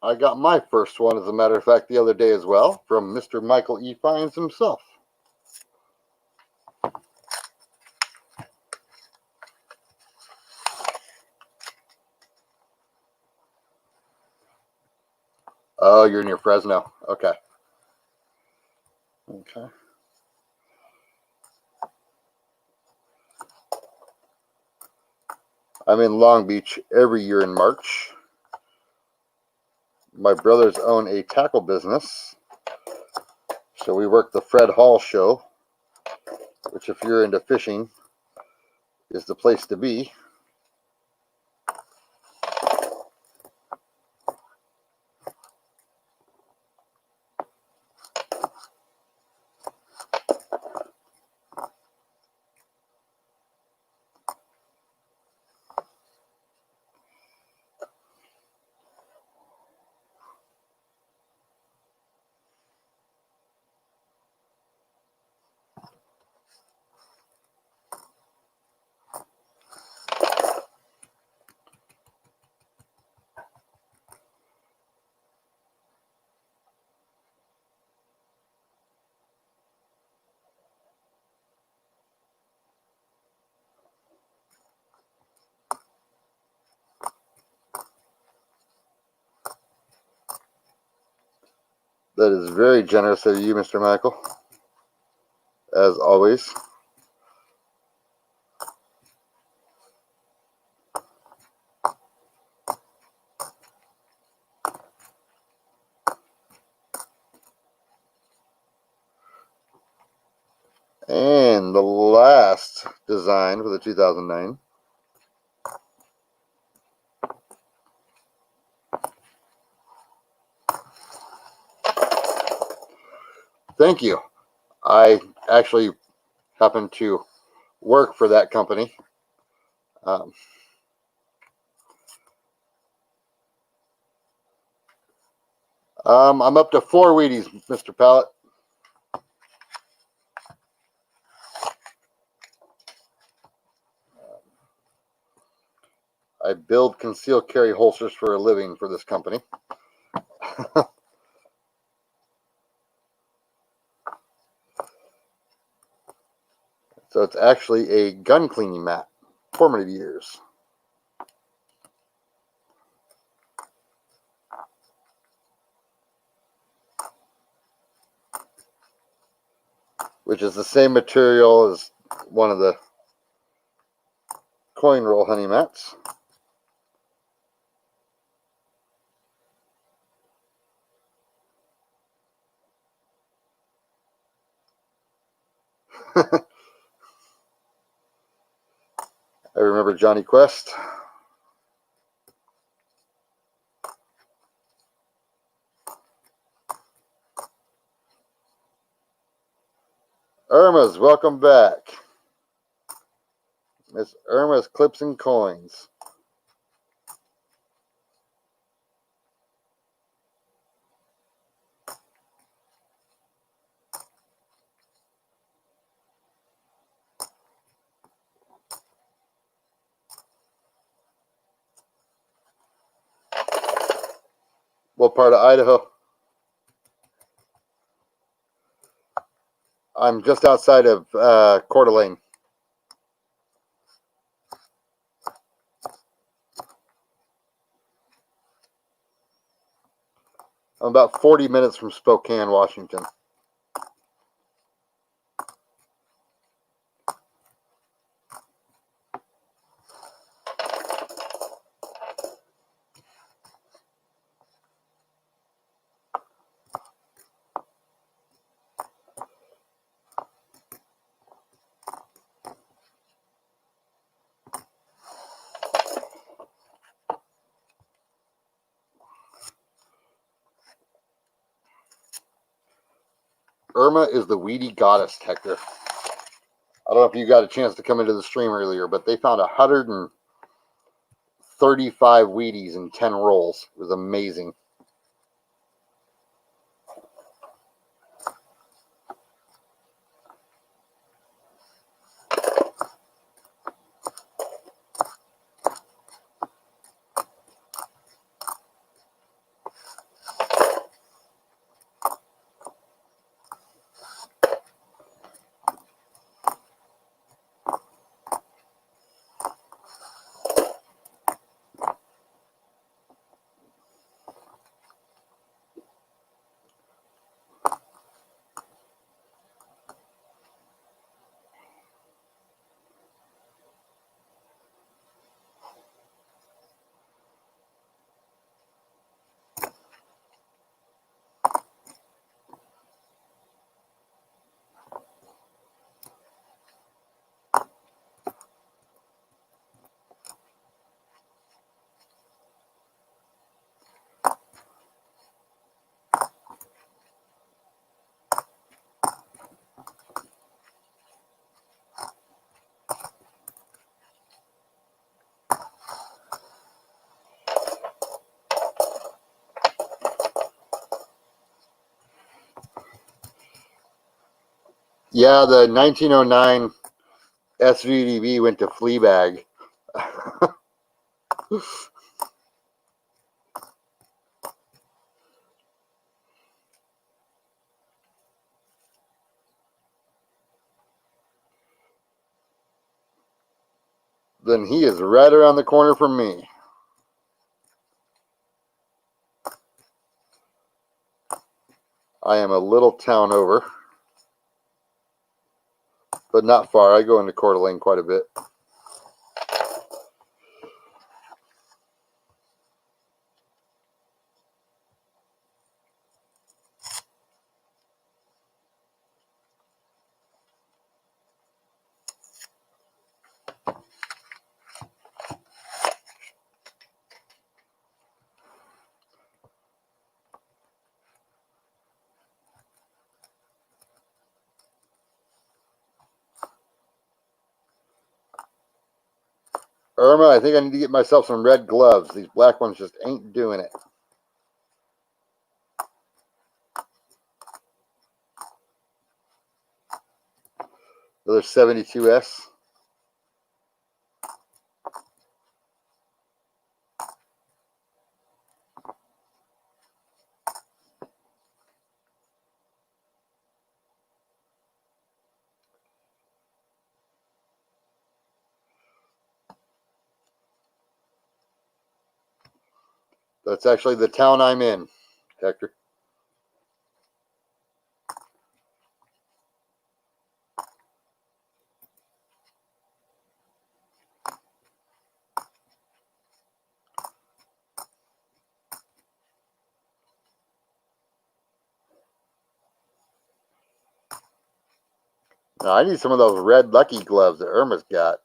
I got my first one, as a matter of fact, the other day as well, from Mr. Michael E. Fines himself. Oh, you're near Fresno. Okay. Okay. I'm in Long Beach every year in March. My brothers own a tackle business, so we work the Fred Hall show, which, if you're into fishing, is the place to be. That is very generous of you, Mr. Michael, as always. And the last design for the 2009. Thank you. I actually happen to work for that company. Um, I'm up to 4 Wheaties, Mr. Pallet. I build concealed carry holsters for a living for this company. So it's actually a gun cleaning mat. Formative years. Which is the same material as one of the coin roll honey mats. I remember Johnny Quest. Irma's, welcome back. Miss Irma's Clips and Coins. What part of Idaho? I'm just outside of Coeur d'Alene. I'm about 40 minutes from Spokane, Washington. Irma is the weedy goddess, Hector. I don't know if you got a chance to come into the stream earlier, but they found 135 Wheaties in 10 rolls. It was amazing. Yeah, the 1909 SVDB went to Fleabag. Then he is right around the corner from me. I am a little town over, but not far. I go into Coeur d'Alene quite a bit. Irma, I think I need to get myself some red gloves. These black ones just ain't doing it. Another 72S. That's actually the town I'm in, Hector. Now, I need some of those red Lucky gloves that Irma's got.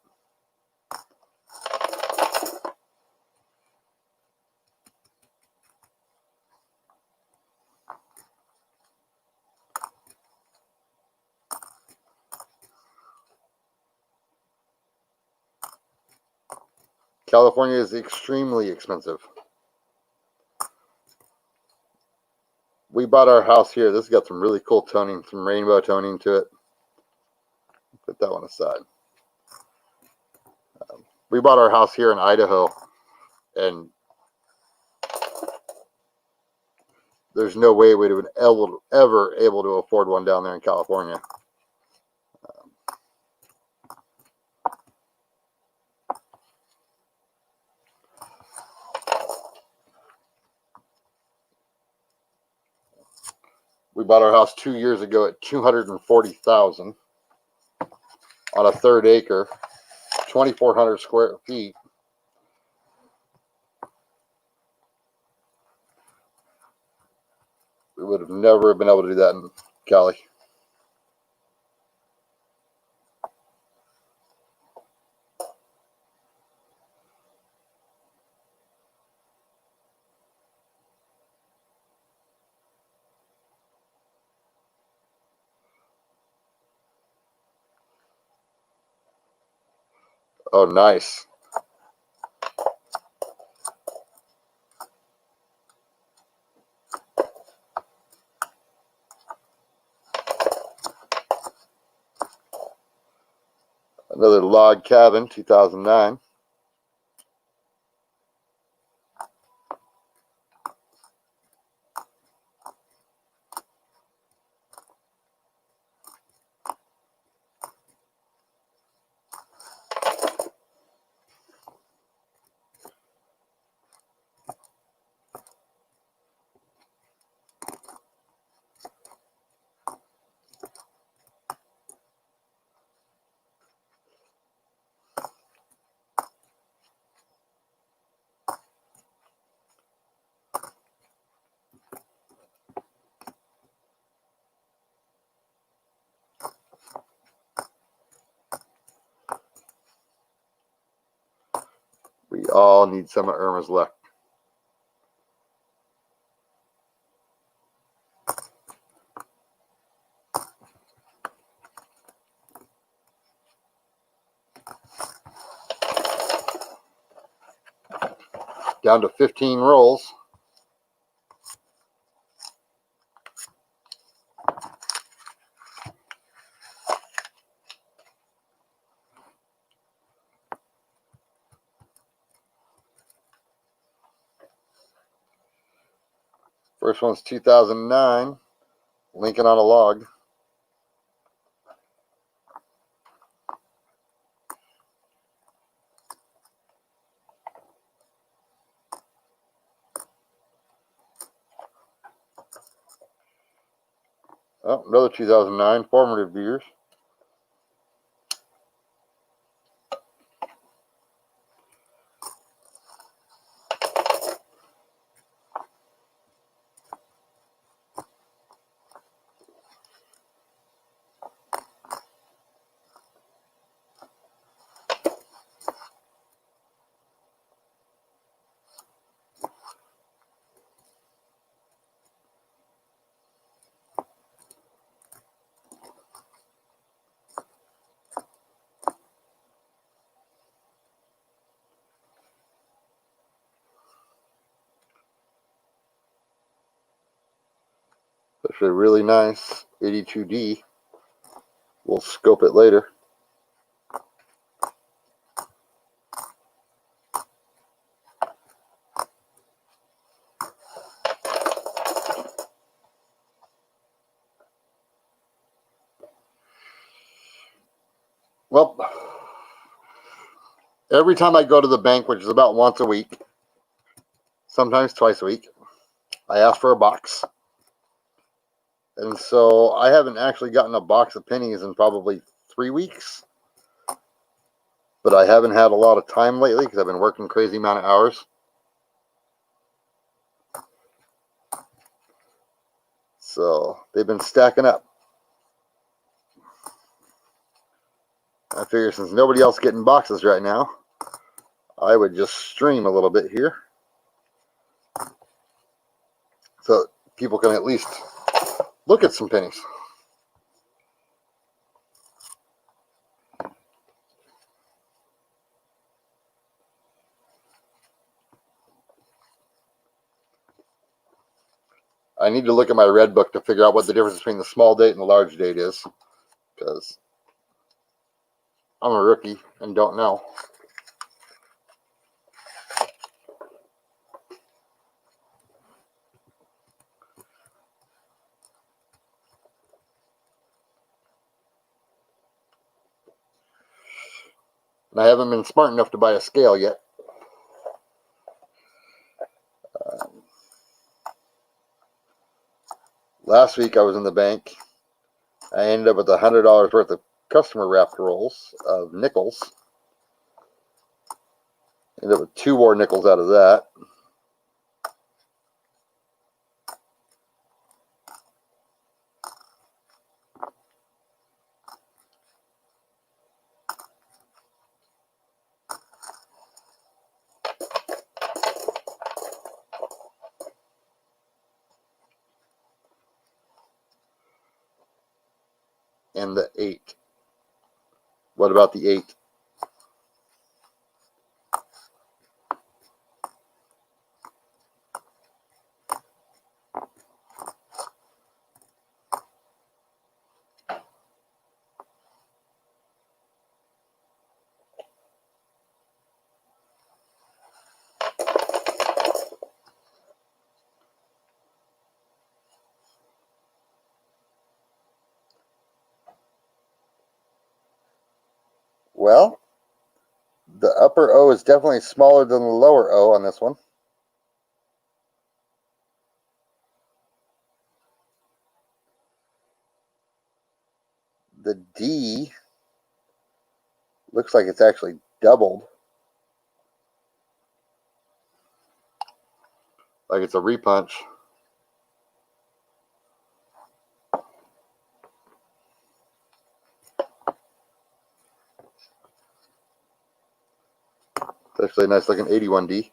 California is extremely expensive. We bought our house here. This has got some really cool toning, some rainbow toning to it. Put that one aside. We bought our house here in Idaho, and there's no way we would ever able to afford one down there in California. We bought our house 2 years ago at $240,000 on a 1/3 acre, 2,400 square feet. We would have never been able to do that in Cali. Oh, nice. Another log cabin, 2009. We all need some of Irma's luck. Down to 15 rolls. First one's 2009, Lincoln on a log. Oh, another 2009, formative years. Actually, really nice 82D. We'll scope it later. Well, every time I go to the bank, which is about once a week, sometimes twice a week, I ask for a box. And so I haven't actually gotten a box of pennies in probably 3 weeks. But I haven't had a lot of time lately because I've been working crazy amount of hours. So they've been stacking up. I figure since nobody else getting boxes right now, I would just stream a little bit here. So people can at least look at some pennies. I need to look at my red book to figure out what the difference between the small date and the large date is, because I'm a rookie and don't know. And I haven't been smart enough to buy a scale yet. Last week I was in the bank. I ended up with $100 worth of customer wrapped rolls of nickels. Ended up with 2 more nickels out of that. And the 8. What about the 8? Well, the upper O is definitely smaller than the lower O on this one. The D looks like it's actually doubled. Like it's a repunch. It's actually a nice looking 81D.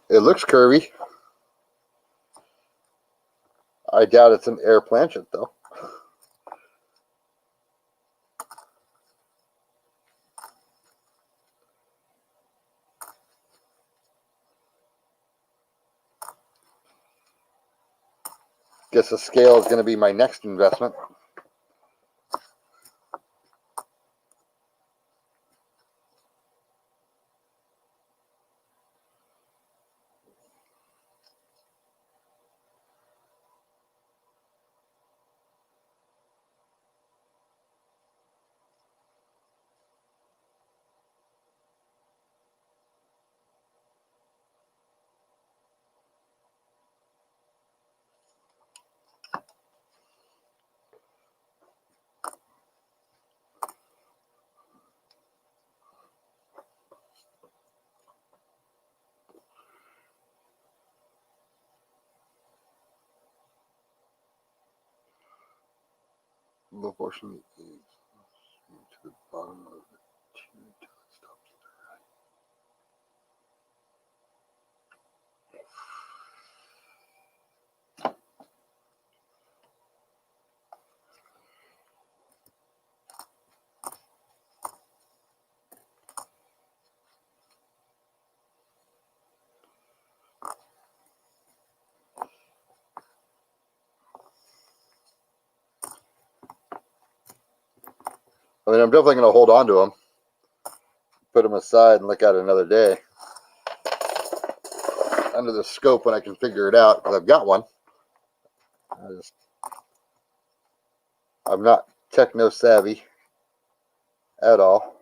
It looks curvy. I doubt it's an air planchet though. Guess the scale is going to be my next investment. Low portion is to the bottom of the tube until it stops. I mean, I'm definitely going to hold on to them, put them aside, and look at it another day under the scope when I can figure it out, because I've got one. I'm not techno savvy at all.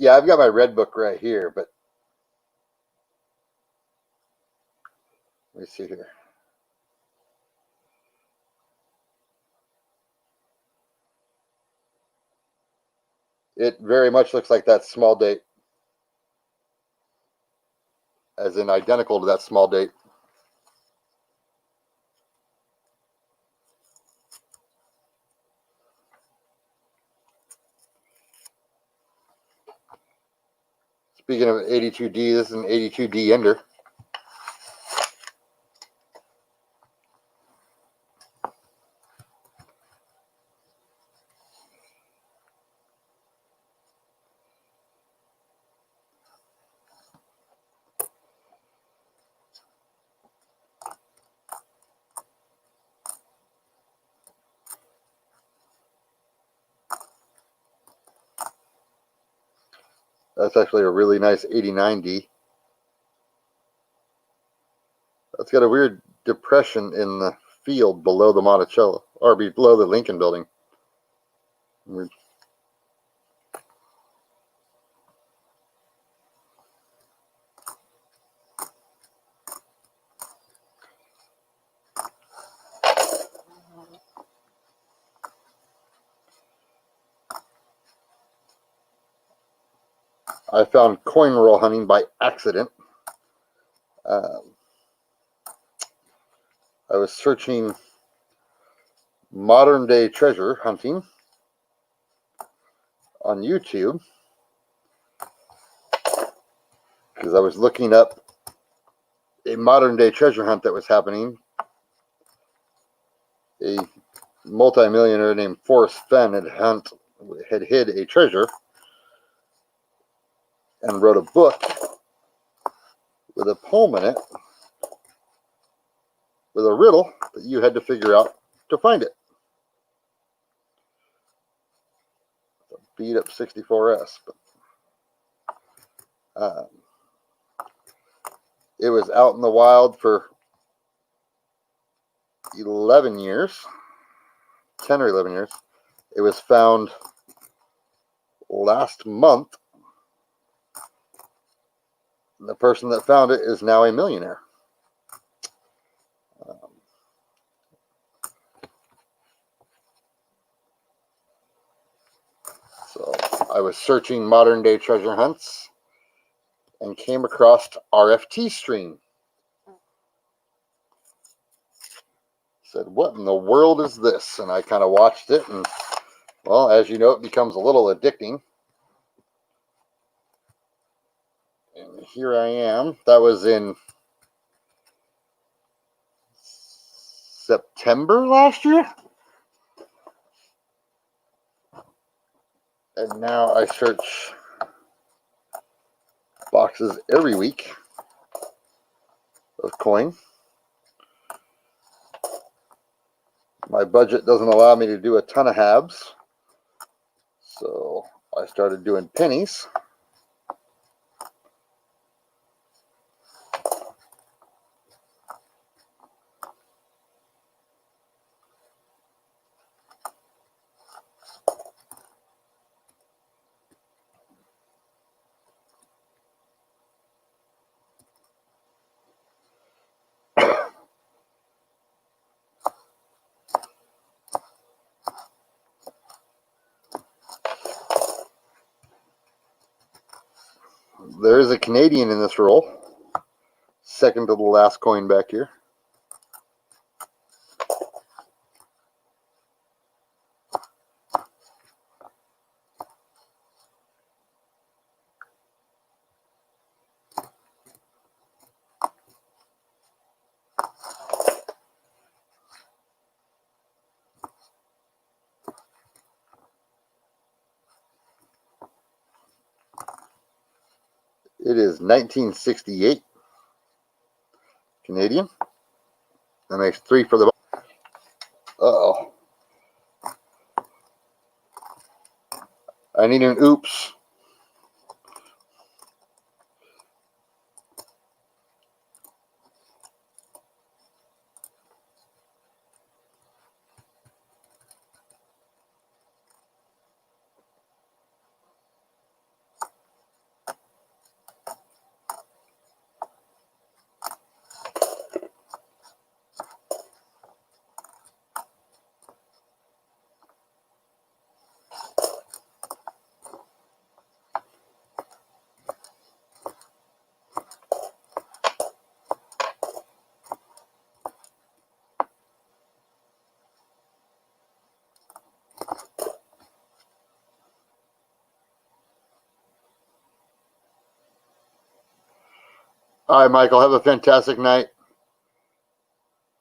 Yeah, I've got my red book right here, but let me see here. It very much looks like that small date, as in identical to that small date. Speaking of 82D, this is an 82D ender. That's actually a really nice 89D. That's got a weird depression in the field below the Monticello, or below the Lincoln building. Weird. I found coin roll hunting by accident. I was searching modern day treasure hunting on YouTube because I was looking up a modern day treasure hunt that was happening. A multimillionaire named Forrest Fenn had hid a treasure and wrote a book with a poem in it with a riddle that you had to figure out to find it. Beat up 64S, but it was out in the wild for 11 years, 10 or 11 years. It was found last month. The person that found it is now a millionaire. So I was searching modern day treasure hunts, and came across RFT stream. Said, what in the world is this? And I kind of watched it, and well, as you know, it becomes a little addicting. And here I am. That was in September last year. And now I search boxes every week of coin. My budget doesn't allow me to do a ton of halves, so I started doing pennies. There is a Canadian in this roll, second to the last coin back here. It is 1968 Canadian. That makes 3 for the. Uh-oh. I need an oops. All right, Michael, have a fantastic night.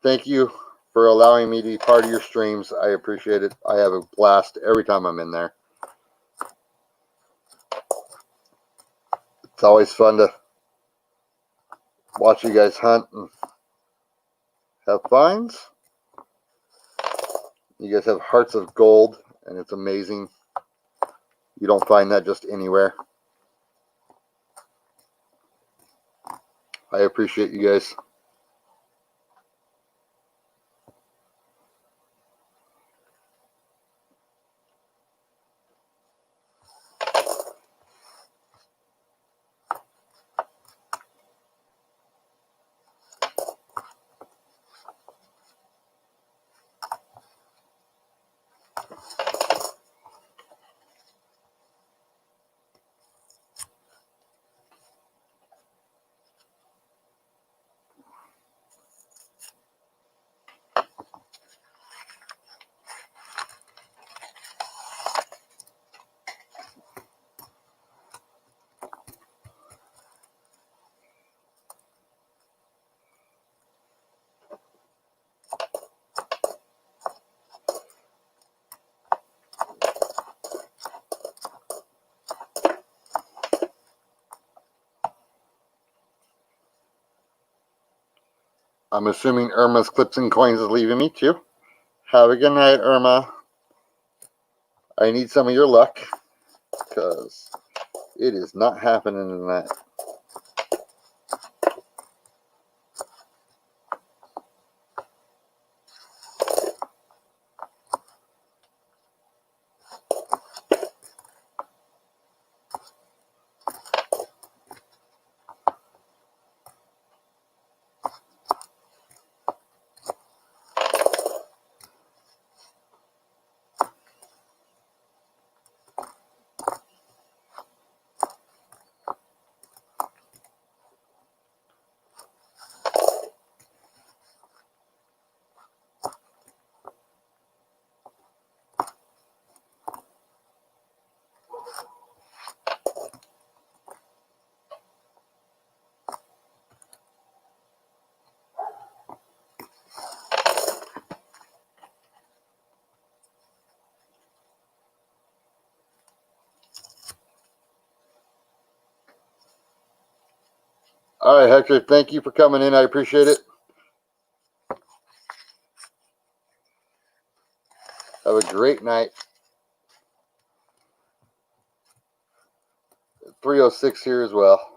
Thank you for allowing me to be part of your streams. I appreciate it. I have a blast every time I'm in there. It's always fun to watch you guys hunt and have finds. You guys have hearts of gold, and it's amazing. You don't find that just anywhere. I appreciate you guys. I'm assuming Irma's Clips and Coins is leaving me too. Have a good night, Irma. I need some of your luck because it is not happening tonight. All right, Hector, thank you for coming in. I appreciate it. Have a great night. 306 here as well.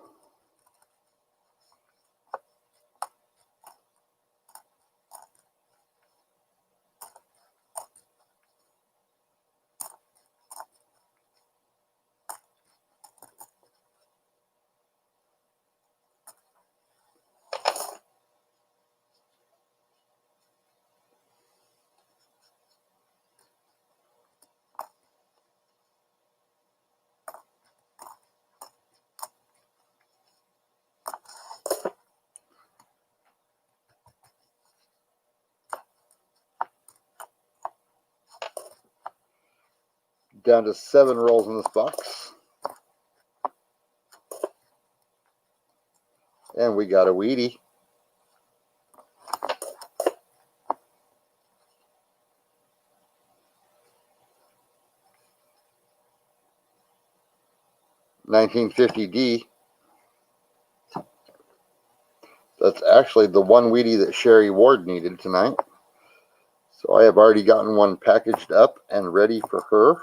Down to 7 rolls in this box. And we got a Wheatie. $19.50D. That's actually the one Wheatie that Sherry Ward needed tonight. So I have already gotten one packaged up and ready for her.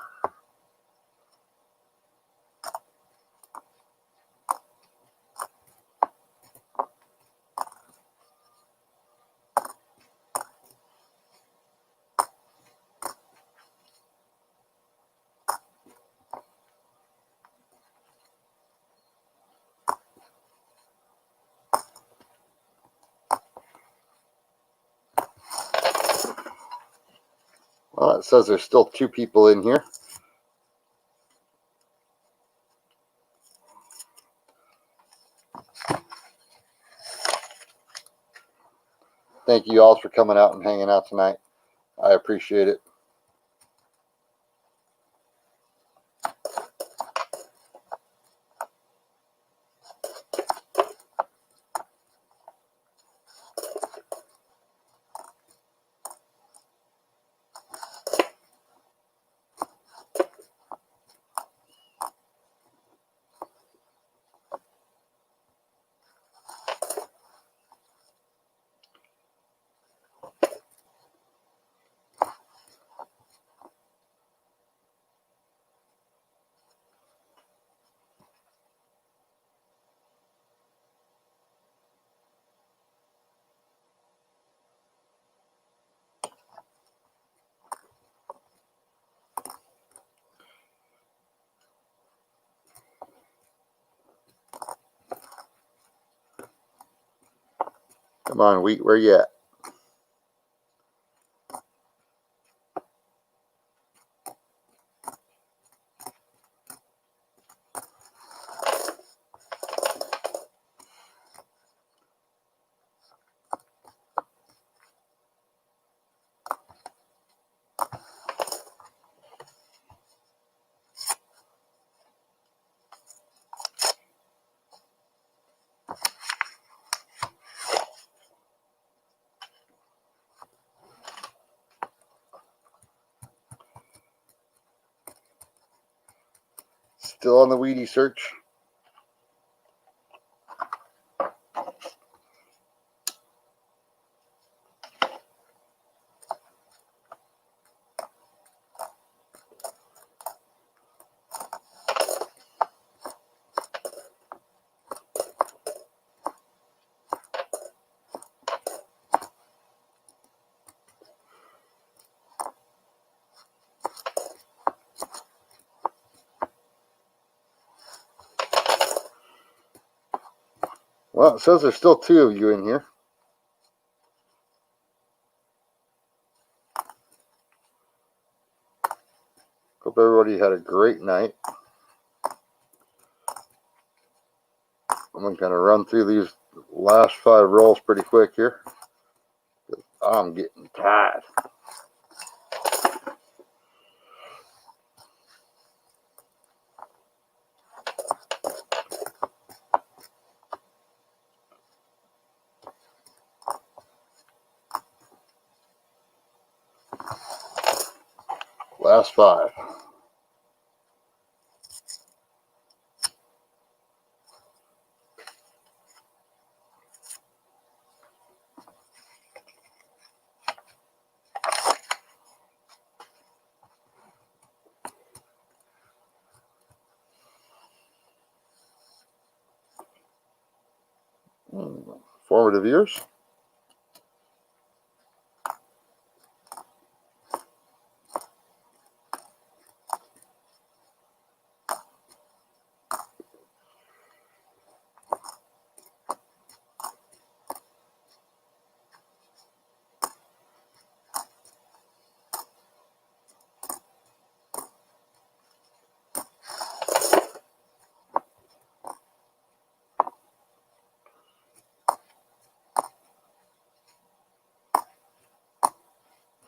Well, it says there's still 2 people in here. Thank you all for coming out and hanging out tonight. I appreciate it. Come on, Wheat, where you at? Still on the Wheatie search. Well, it says there's still 2 of you in here. Hope everybody had a great night. I'm going to kind of run through these last 5 rolls pretty quick here. I'm getting tired. Last 5. Formative years.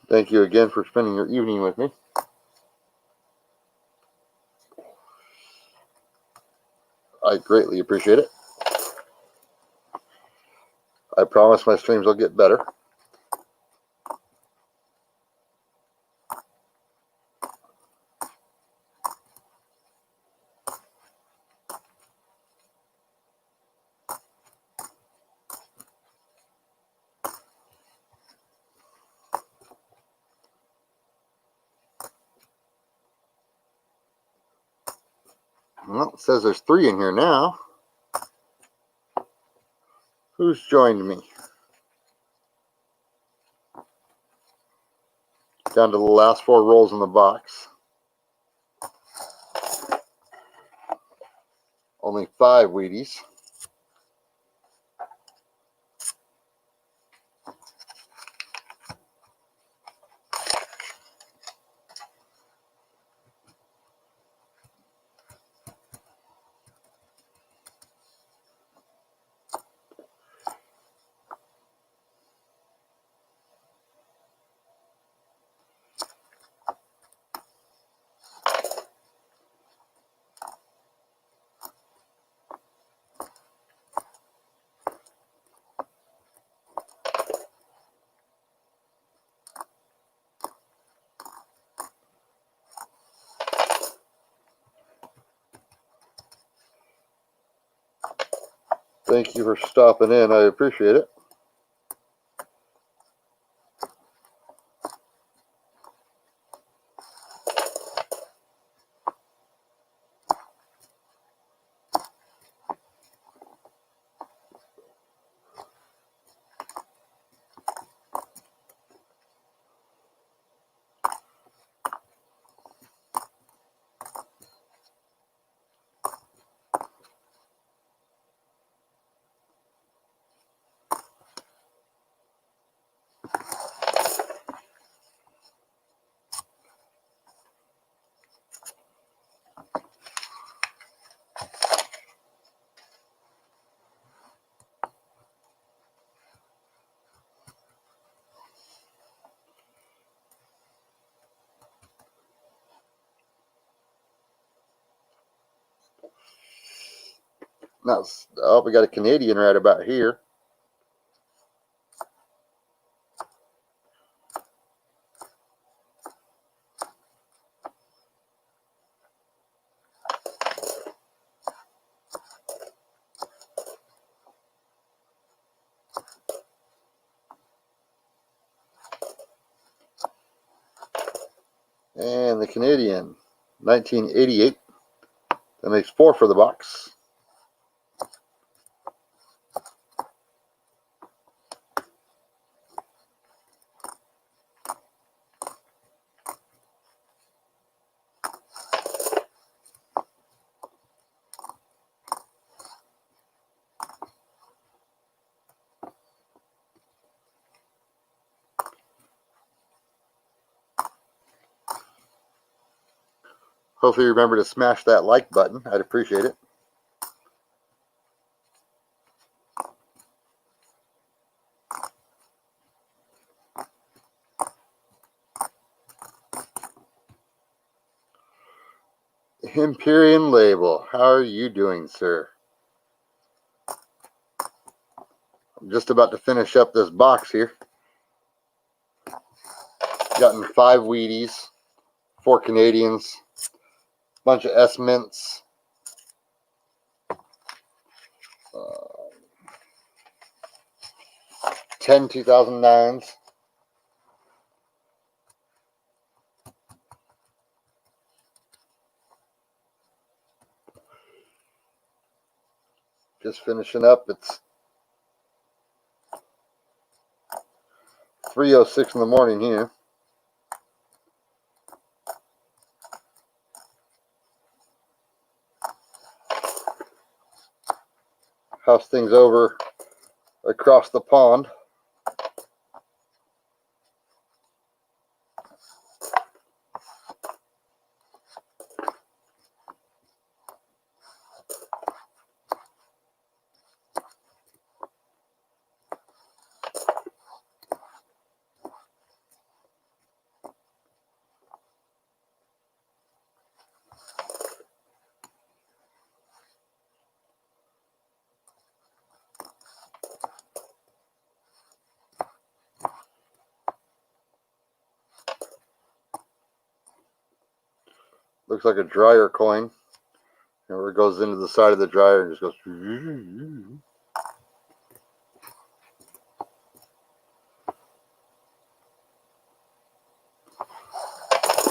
Thank you again for spending your evening with me. I greatly appreciate it. I promise my streams will get better. Well, it says there's 3 in here now. Who's joined me? Down to the last 4 rolls in the box. Only 5 Wheaties. Thank you for stopping in. I appreciate it. Now, oh, we got a Canadian right about here. And the Canadian, 1988. That makes 4 for the box. Hopefully you remember to smash that like button. I'd appreciate it. Imperium Label. How are you doing, sir? I'm just about to finish up this box here. Gotten 5 Wheaties, 4 Canadians, bunch of S-Mints, 10 2009s. Just finishing up. It's 3:06 in the morning here. How's things over across the pond? Looks like a dryer coin. And where it goes into the side of the dryer and just goes.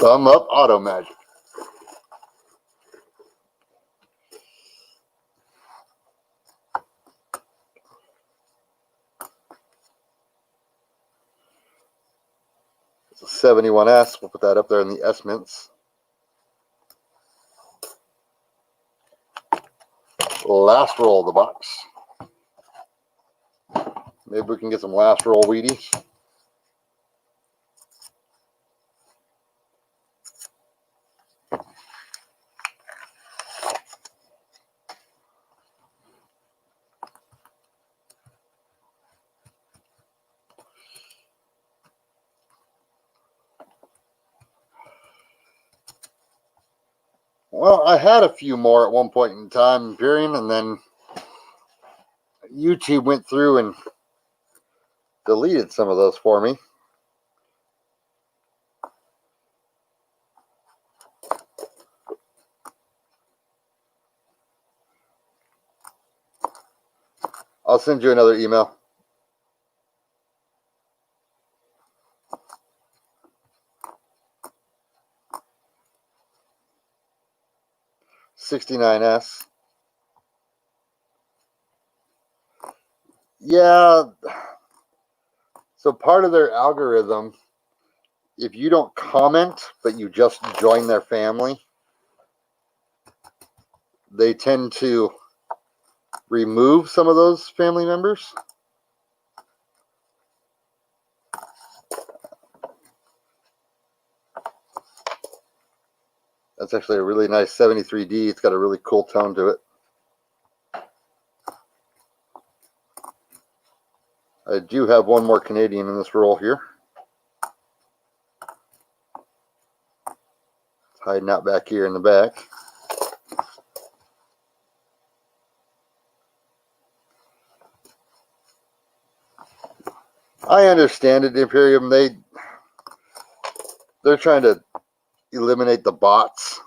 Thumb up, auto magic. It's a 71S. We'll put that up there in the S mints. Last roll of the box. Maybe we can get some last roll Wheaties. Well, I had a few more at one point in time, period, and then YouTube went through and deleted some of those for me. I'll send you another email. $69S. Yeah. So part of their algorithm, if you don't comment, but you just join their family, they tend to remove some of those family members. That's actually a really nice 73D. It's got a really cool tone to it. I do have one more Canadian in this roll here. It's hiding out back here in the back. I understand it, Imperium. They're trying to eliminate the bots.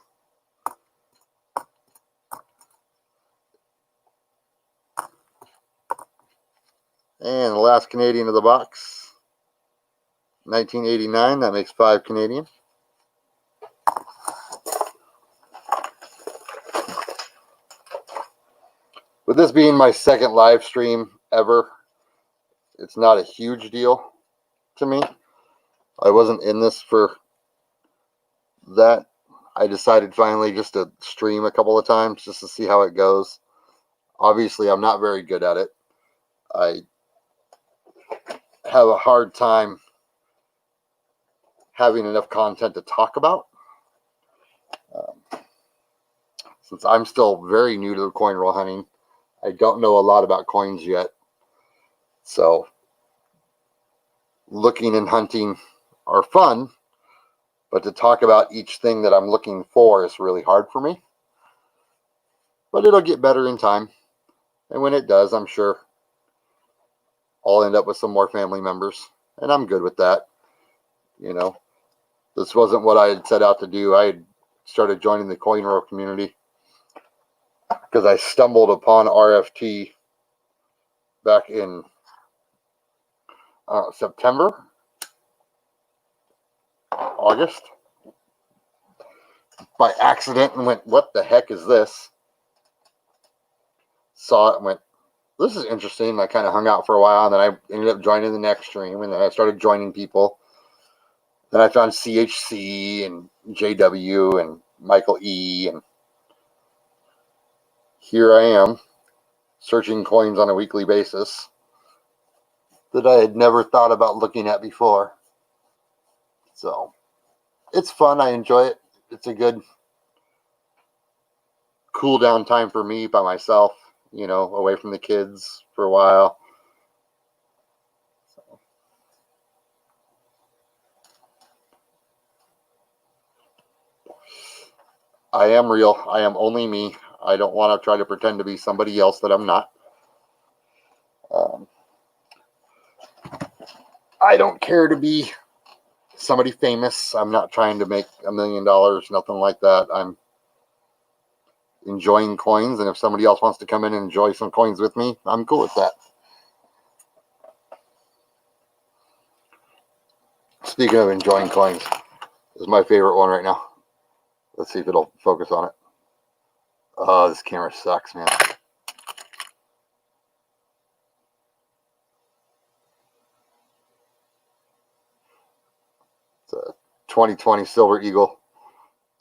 And the last Canadian of the box, 1989. That makes 5 Canadian. With this being my second live stream ever, it's not a huge deal to me. I wasn't in this for that. I decided finally just to stream a couple of times just to see how it goes. Obviously, I'm not very good at it. I have a hard time having enough content to talk about. Since I'm still very new to the coin roll hunting, I don't know a lot about coins yet. So looking and hunting are fun, but to talk about each thing that I'm looking for is really hard for me. But it'll get better in time. And when it does, I'm sure I'll end up with some more family members. And I'm good with that. You know, this wasn't what I had set out to do. I had started joining the coin roll community because I stumbled upon RFT back in September, August, by accident, and went, what the heck is this? Saw it and went, this is interesting. I kind of hung out for a while, and then I ended up joining the next stream, and then I started joining people. Then I found CHC and JW and Michael E, and here I am searching coins on a weekly basis that I had never thought about looking at before. So it's fun. I enjoy it. It's a good cool down time for me by myself, you know, away from the kids for a while. So. I am real. I am only me. I don't want to try to pretend to be somebody else that I'm not. I don't care to be somebody famous. I'm not trying to make $1 million, nothing like that. I'm enjoying coins, and if somebody else wants to come in and enjoy some coins with me, I'm cool with that. Speaking of enjoying coins, this is my favorite one right now. Let's see if it'll focus on it. Oh, this camera sucks, man. It's a 2020 Silver Eagle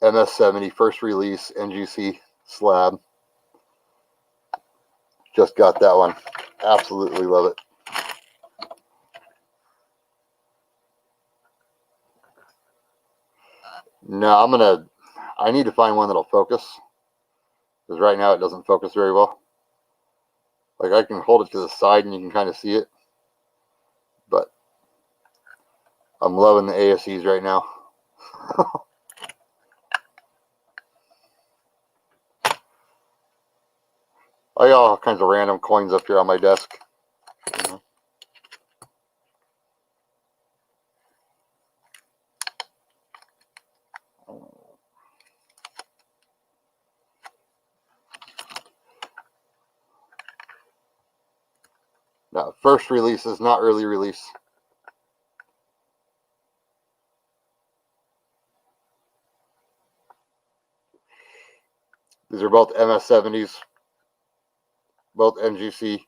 MS70 first release NGC slab. Just got that one. Absolutely love it. No, I need to find one that'll focus, because right now it doesn't focus very well. Like, I can hold it to the side and you can kind of see it, but I'm loving the ASEs right now. I got all kinds of random coins up here on my desk. Now, first release is not early release. These are both MS70s, both NGC.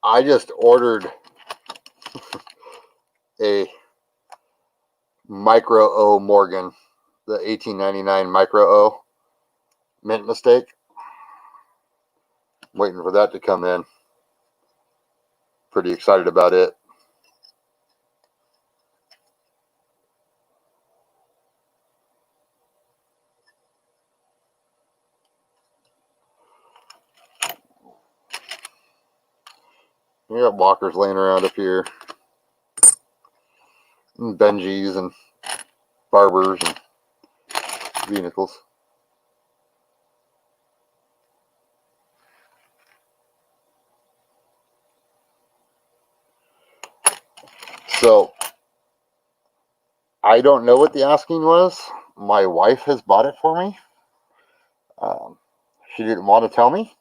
I just ordered a Micro O Morgan, the 1899 Micro O mint mistake. Waiting for that to come in. Pretty excited about it. We got walkers laying around up here, and Benjis and Barbers and vehicles. So I don't know what the asking was. My wife has bought it for me. She didn't want to tell me,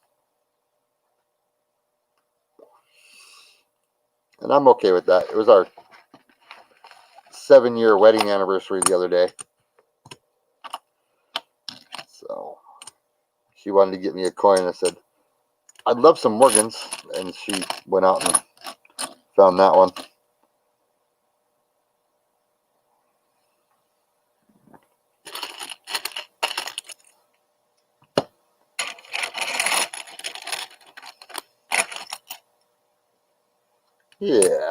and I'm okay with that. It was our 7-year wedding anniversary the other day, so she wanted to get me a coin. I said, I'd love some Morgans, and she went out and found that one. Yeah.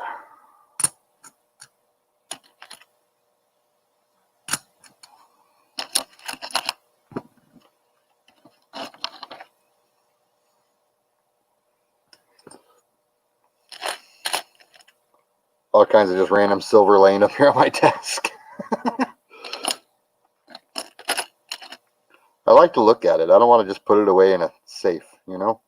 All kinds of just random silver laying up here on my desk. I like to look at it. I don't want to just put it away in a safe, you know?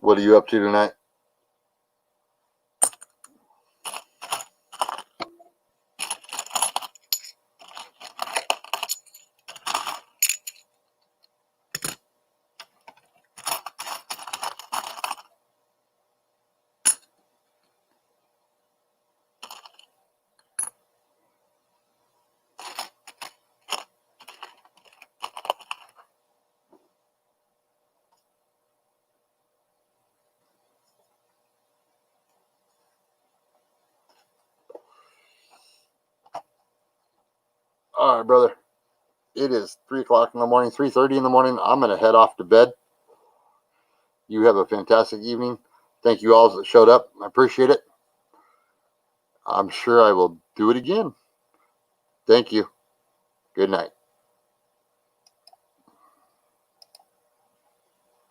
What are you up to tonight? All right, brother. It is 3 o'clock in the morning, 3:30 in the morning. I'm going to head off to bed. You have a fantastic evening. Thank you all that showed up. I appreciate it. I'm sure I will do it again. Thank you. Good night.